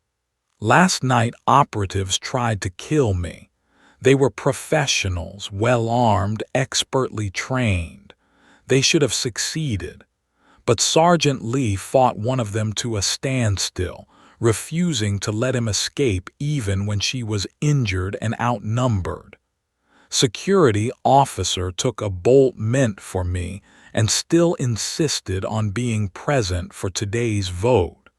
Last night operatives tried to kill me. They were professionals, well-armed, expertly trained. They should have succeeded. But Sergeant Lee fought one of them to a standstill, refusing to let him escape even when she was injured and outnumbered. Security officer took a bolt meant for me and still insisted on being present for today's vote.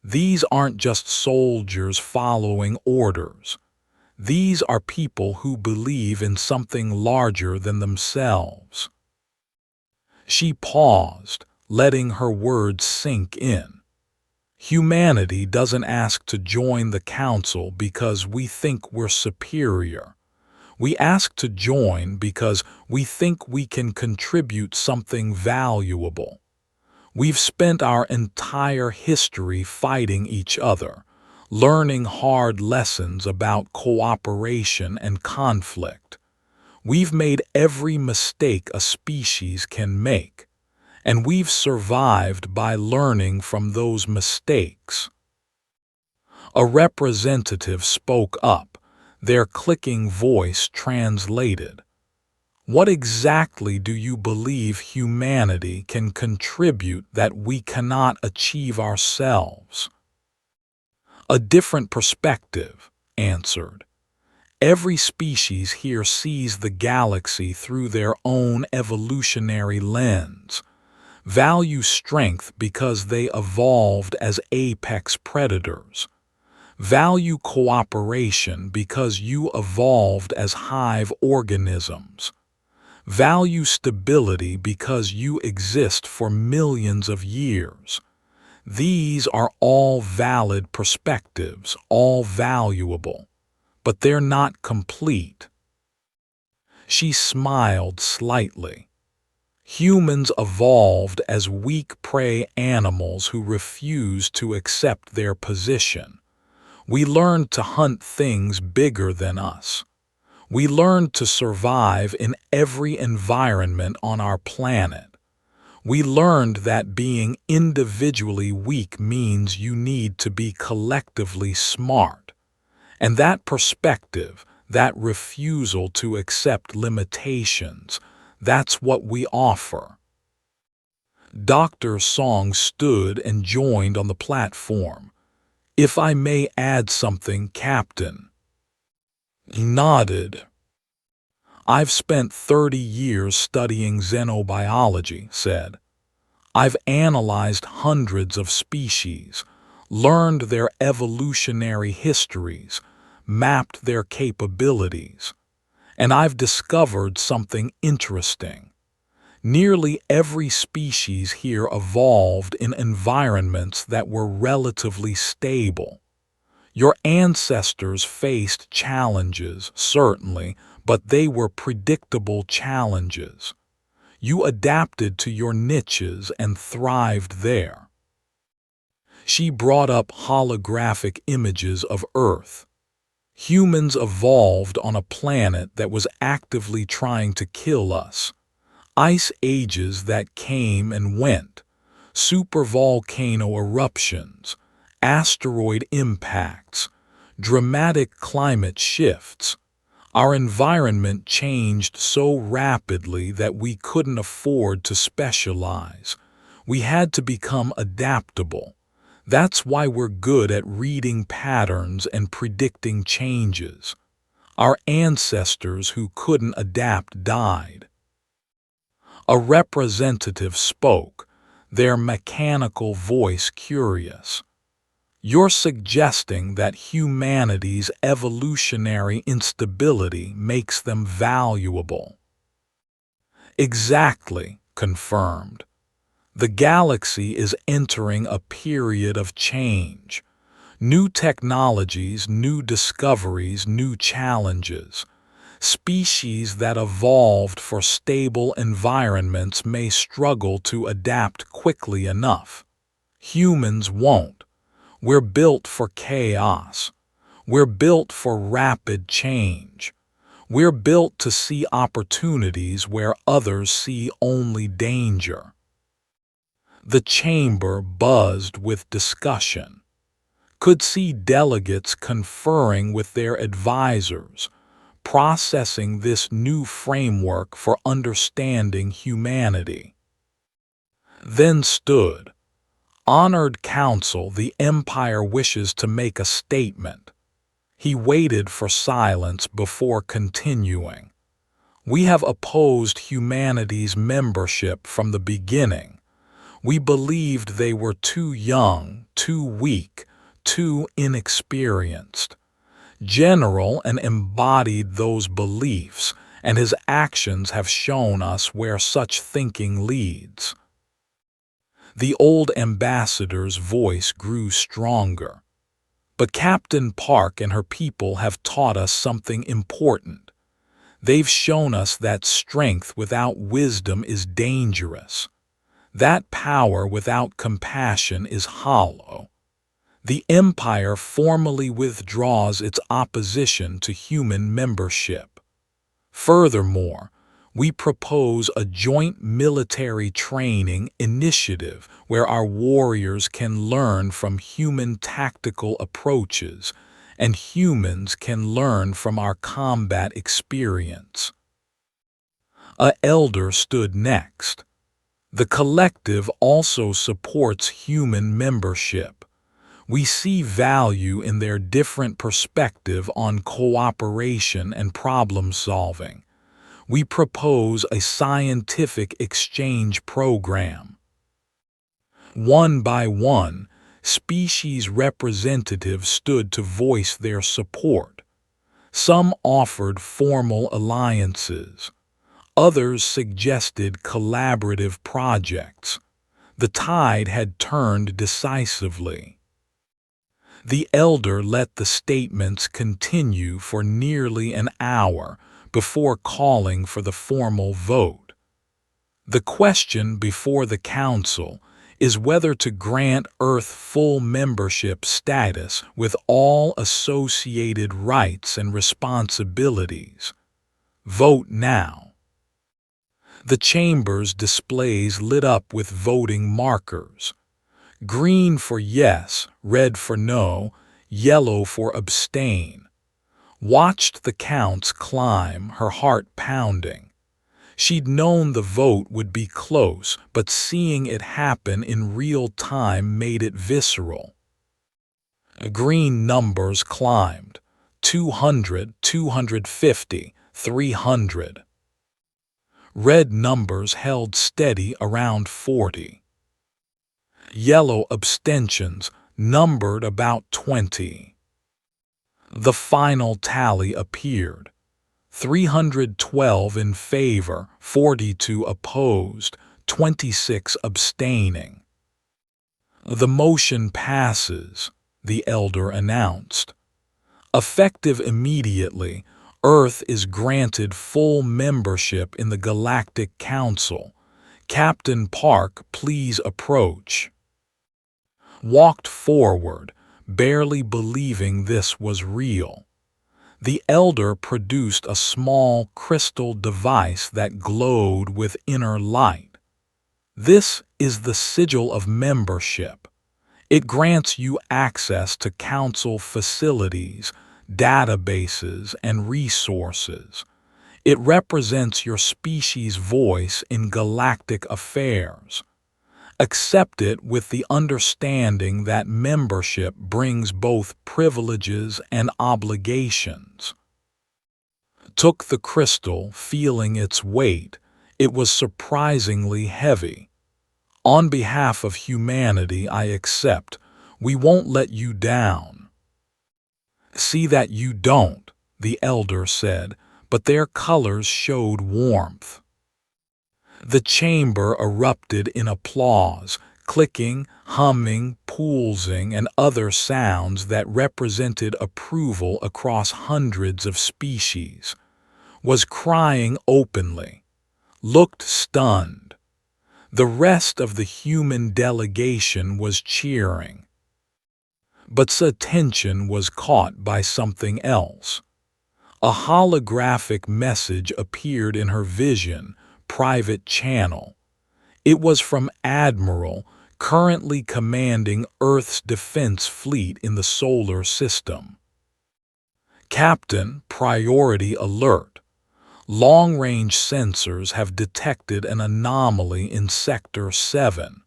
These aren't just soldiers following orders. These are people who believe in something larger than themselves. She paused, letting her words sink in. Humanity doesn't ask to join the council because we think we're superior. We ask to join because we think we can contribute something valuable. We've spent our entire history fighting each other, learning hard lessons about cooperation and conflict. We've made every mistake a species can make, and we've survived by learning from those mistakes. A representative spoke up, their clicking voice translated. What exactly do you believe humanity can contribute that we cannot achieve ourselves? A different perspective, answered. Every species here sees the galaxy through their own evolutionary lens. Value strength because they evolved as apex predators. Value cooperation because you evolved as hive organisms. Value stability because you exist for millions of years. These are all valid perspectives, all valuable, but they're not complete. She smiled slightly. Humans evolved as weak prey animals who refused to accept their position. We learned to hunt things bigger than us. We learned to survive in every environment on our planet. We learned that being individually weak means you need to be collectively smart. And that perspective, that refusal to accept limitations, that's what we offer. Dr. Song stood and joined on the platform. If I may add something, Captain. He nodded. I've spent 30 years studying xenobiology, said. I've analyzed hundreds of species, learned their evolutionary histories, mapped their capabilities, and I've discovered something interesting. Nearly every species here evolved in environments that were relatively stable. Your ancestors faced challenges, certainly, but they were predictable challenges. You adapted to your niches and thrived there. She brought up holographic images of Earth. Humans evolved on a planet that was actively trying to kill us. Ice ages that came and went, supervolcano eruptions, asteroid impacts, dramatic climate shifts. Our environment changed so rapidly that we couldn't afford to specialize. We had to become adaptable. That's why we're good at reading patterns and predicting changes. Our ancestors who couldn't adapt died. A representative spoke, their mechanical voice curious. You're suggesting that humanity's evolutionary instability makes them valuable. Exactly, confirmed. The galaxy is entering a period of change. New technologies, new discoveries, new challenges. Species that evolved for stable environments may struggle to adapt quickly enough. Humans won't. We're built for chaos. We're built for rapid change. We're built to see opportunities where others see only danger. The chamber buzzed with discussion. Could see delegates conferring with their advisors, processing this new framework for understanding humanity. Then stood, "Honored Council, the Empire wishes to make a statement." He waited for silence before continuing. "We have opposed humanity's membership from the beginning. We believed they were too young, too weak, too inexperienced." General and embodied those beliefs, and his actions have shown us where such thinking leads. The old ambassador's voice grew stronger. "But Captain Park and her people have taught us something important. They've shown us that strength without wisdom is dangerous. That power without compassion is hollow. The Empire formally withdraws its opposition to human membership. Furthermore, we propose a joint military training initiative where our warriors can learn from human tactical approaches and humans can learn from our combat experience." A elder stood next. "The collective also supports human membership. We see value in their different perspective on cooperation and problem solving. We propose a scientific exchange program." One by one, species representatives stood to voice their support. Some offered formal alliances. Others suggested collaborative projects. The tide had turned decisively. The elder let the statements continue for nearly an hour before calling for the formal vote. The question before the council is whether to grant Earth full membership status with all associated rights and responsibilities. Vote now. The chamber's displays lit up with voting markers. Green for yes, red for no, yellow for abstain. Watched the counts climb, her heart pounding. She'd known the vote would be close, but seeing it happen in real time made it visceral. Green numbers climbed. 200, 250, 300. Red numbers held steady around 40. Yellow abstentions numbered about 20. The final tally appeared. 312 in favor, 42 opposed, 26 abstaining. "The motion passes," the elder announced. "Effective immediately, Earth is granted full membership in the Galactic Council. Captain Park, please approach." Walked forward, barely believing this was real. The elder produced a small crystal device that glowed with inner light. "This is the sigil of membership. It grants you access to council facilities, databases, and resources. It represents your species' voice in galactic affairs. Accept it with the understanding that membership brings both privileges and obligations." Took the crystal, feeling its weight. It was surprisingly heavy. "On behalf of humanity, I accept. We won't let you down." "See that you don't," the elder said, but their colors showed warmth. The chamber erupted in applause, clicking, humming, pulsing, and other sounds that represented approval across hundreds of species. Was crying openly. Looked stunned. The rest of the human delegation was cheering. But's attention was caught by something else. A holographic message appeared in her vision, private channel. It was from Admiral, currently commanding Earth's defense fleet in the solar system. Captain, priority alert. Long-range sensors have detected an anomaly in Sector 7.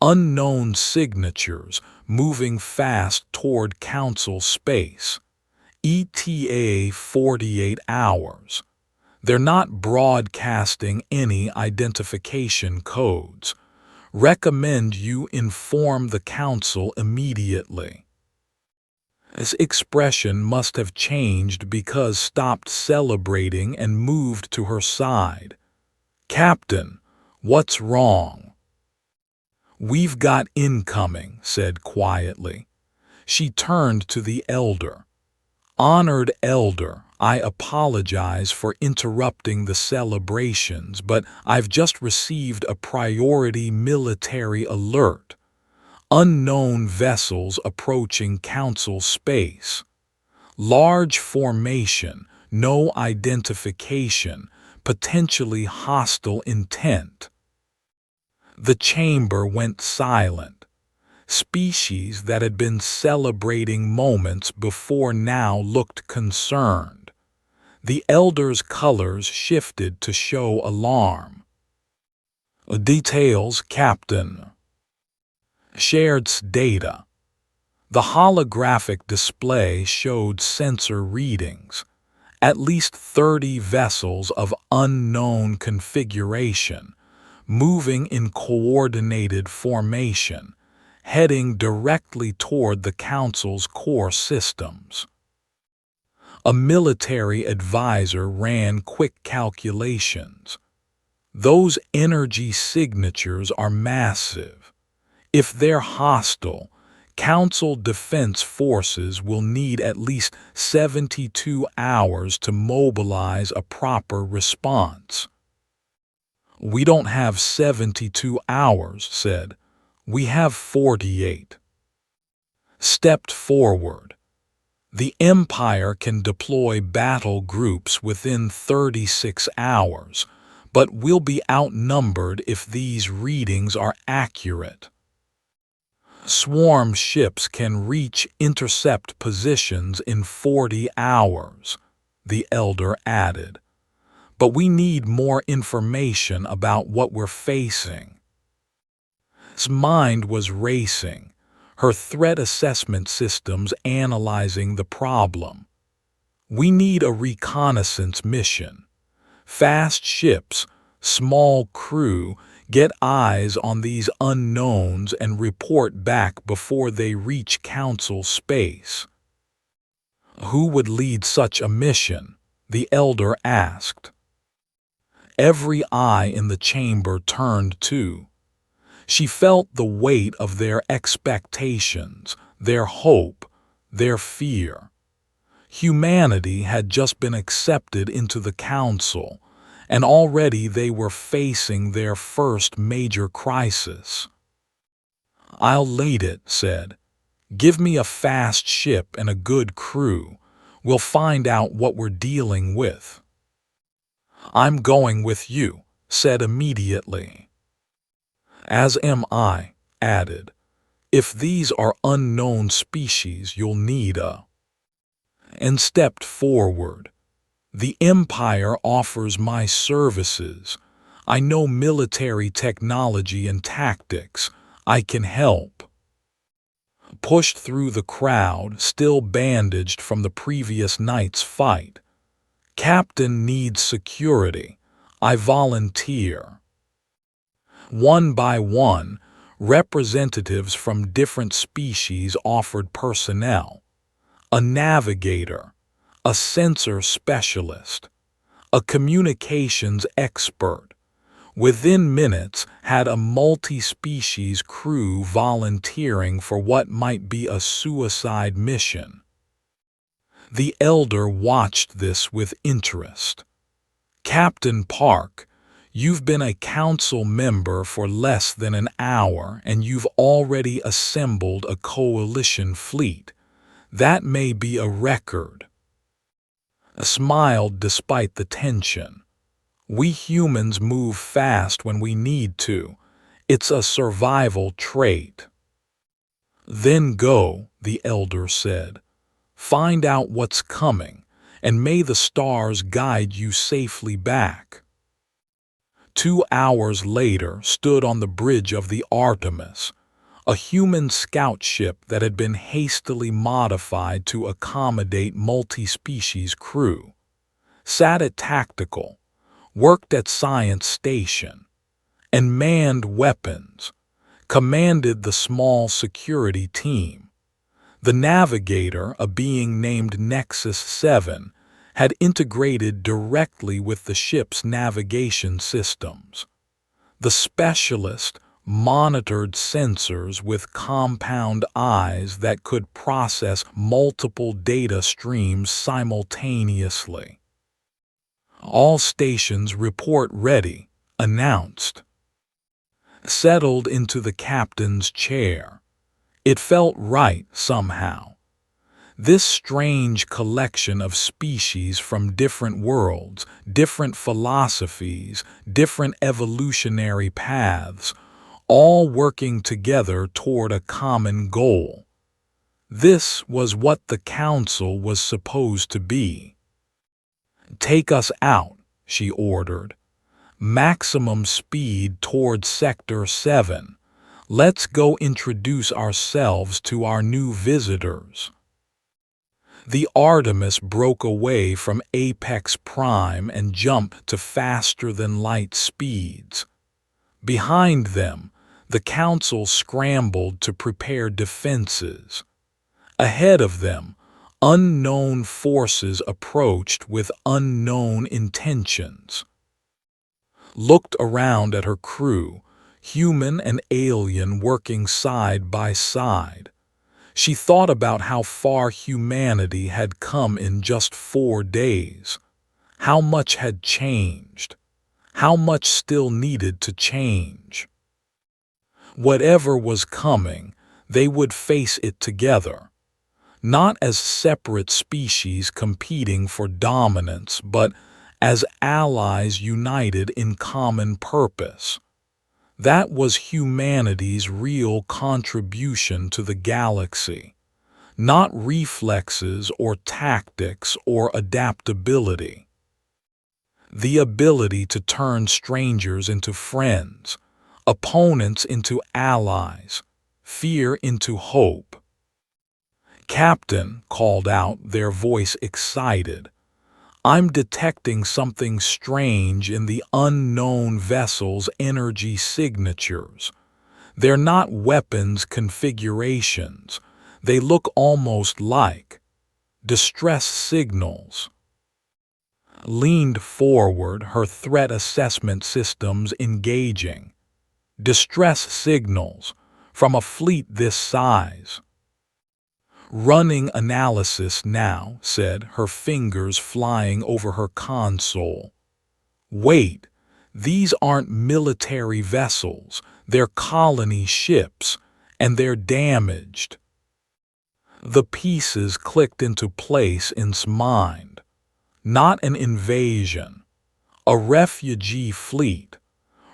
Unknown signatures moving fast toward Council space. ETA 48 hours. They're not broadcasting any identification codes. Recommend you inform the Council immediately. This expression must have changed because stopped celebrating and moved to her side. Captain, what's wrong? We've got incoming, said quietly. She turned to the elder. Honored elder, I apologize for interrupting the celebrations, but I've just received a priority military alert. Unknown vessels approaching Council space. Large formation, no identification, potentially hostile intent. The chamber went silent. Species that had been celebrating moments before now looked concerned. The elder's colors shifted to show alarm. Details, Captain. Shared data. The holographic display showed sensor readings. At least 30 vessels of unknown configuration, moving in coordinated formation, heading directly toward the Council's core systems. A military advisor ran quick calculations. Those energy signatures are massive. If they're hostile, Council defense forces will need at least 72 hours to mobilize a proper response. We don't have 72 hours, said. We have 48. Stepped forward. The Empire can deploy battle groups within 36 hours, but we'll be outnumbered if these readings are accurate. Swarm ships can reach intercept positions in 40 hours, the elder added. But we need more information about what we're facing. His mind was racing, her threat assessment systems analyzing the problem. We need a reconnaissance mission. Fast ships, small crew, get eyes on these unknowns and report back before they reach Council space. Who would lead such a mission? The elder asked. Every eye in the chamber turned too. She felt the weight of their expectations, their hope, their fear. Humanity had just been accepted into the Council, and already they were facing their first major crisis. I'll lead it, said. Give me a fast ship and a good crew. We'll find out what we're dealing with. I'm going with you, said immediately. As am I, added. If these are unknown species, you'll need a... And stepped forward. The Empire offers my services. I know military technology and tactics. I can help. Pushed through the crowd, still bandaged from the previous night's fight. Captain needs security. I volunteer. One by one, representatives from different species offered personnel. A navigator, a sensor specialist, a communications expert, Within minutes, had a multi-species crew volunteering for what might be a suicide mission. The elder watched this with interest. "Captain Park, you've been a council member for less than an hour and you've already assembled a coalition fleet. That may be a record." Smiled despite the tension. "We humans move fast when we need to. It's a survival trait." "Then go," the elder said. "Find out what's coming, and may the stars guide you safely back." 2 hours later stood on the bridge of the Artemis, a human scout ship that had been hastily modified to accommodate multi-species crew. Sat at tactical, worked at science station, and manned weapons, commanded the small security team. The navigator, a being named Nexus 7, had integrated directly with the ship's navigation systems. The specialist monitored sensors with compound eyes that could process multiple data streams simultaneously. "All stations report ready," announced. Settled into the captain's chair. It felt right somehow. This strange collection of species from different worlds, different philosophies, different evolutionary paths, all working together toward a common goal. This was what the council was supposed to be. "Take us out," she ordered. "Maximum speed toward Sector 7. Let's go introduce ourselves to our new visitors." The Artemis broke away from Apex Prime and jumped to faster-than-light speeds. Behind them, the Council scrambled to prepare defenses. Ahead of them, unknown forces approached with unknown intentions. Looked around at her crew, human and alien working side by side. She thought about how far humanity had come in just 4 days. How much had changed. How much still needed to change. Whatever was coming, they would face it together. Not as separate species competing for dominance, but as allies united in common purpose. That was humanity's real contribution to the galaxy, not reflexes or tactics or adaptability. The ability to turn strangers into friends, opponents into allies, fear into hope. "Captain," called out, their voice excited, "I'm detecting something strange in the unknown vessel's energy signatures. They're not weapons configurations. They look almost like distress signals." Leaned forward, her threat assessment systems engaging. "Distress signals from a fleet this size." "Running analysis now," said, her fingers flying over her console. "Wait, these aren't military vessels, they're colony ships, and they're damaged." The pieces clicked into place in his mind. Not an invasion, a refugee fleet,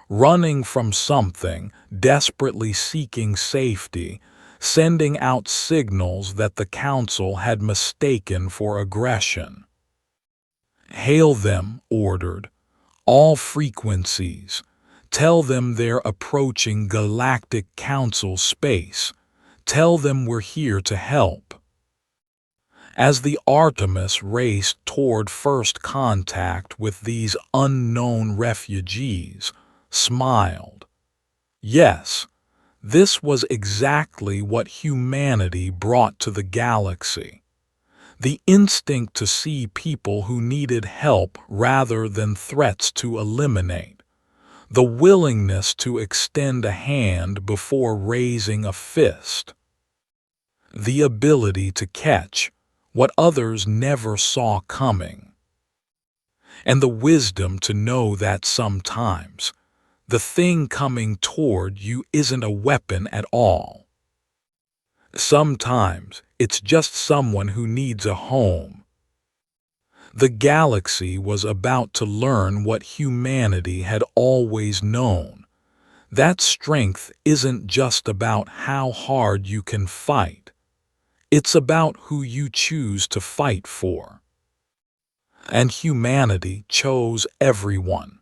running from something, desperately seeking safety, sending out signals that the Council had mistaken for aggression. "Hail them," ordered. "All frequencies. Tell them they're approaching Galactic Council space. Tell them we're here to help." As the Artemis raced toward first contact with these unknown refugees, smiled. Yes, this was exactly what humanity brought to the galaxy. The instinct to see people who needed help rather than threats to eliminate. the willingness to extend a hand before raising a fist, the ability to catch what others never saw coming, and the wisdom to know that sometimes the thing coming toward you isn't a weapon at all. Sometimes it's just someone who needs a home. The galaxy was about to learn what humanity had always known. That strength isn't just about how hard you can fight. It's about who you choose to fight for. And humanity chose everyone.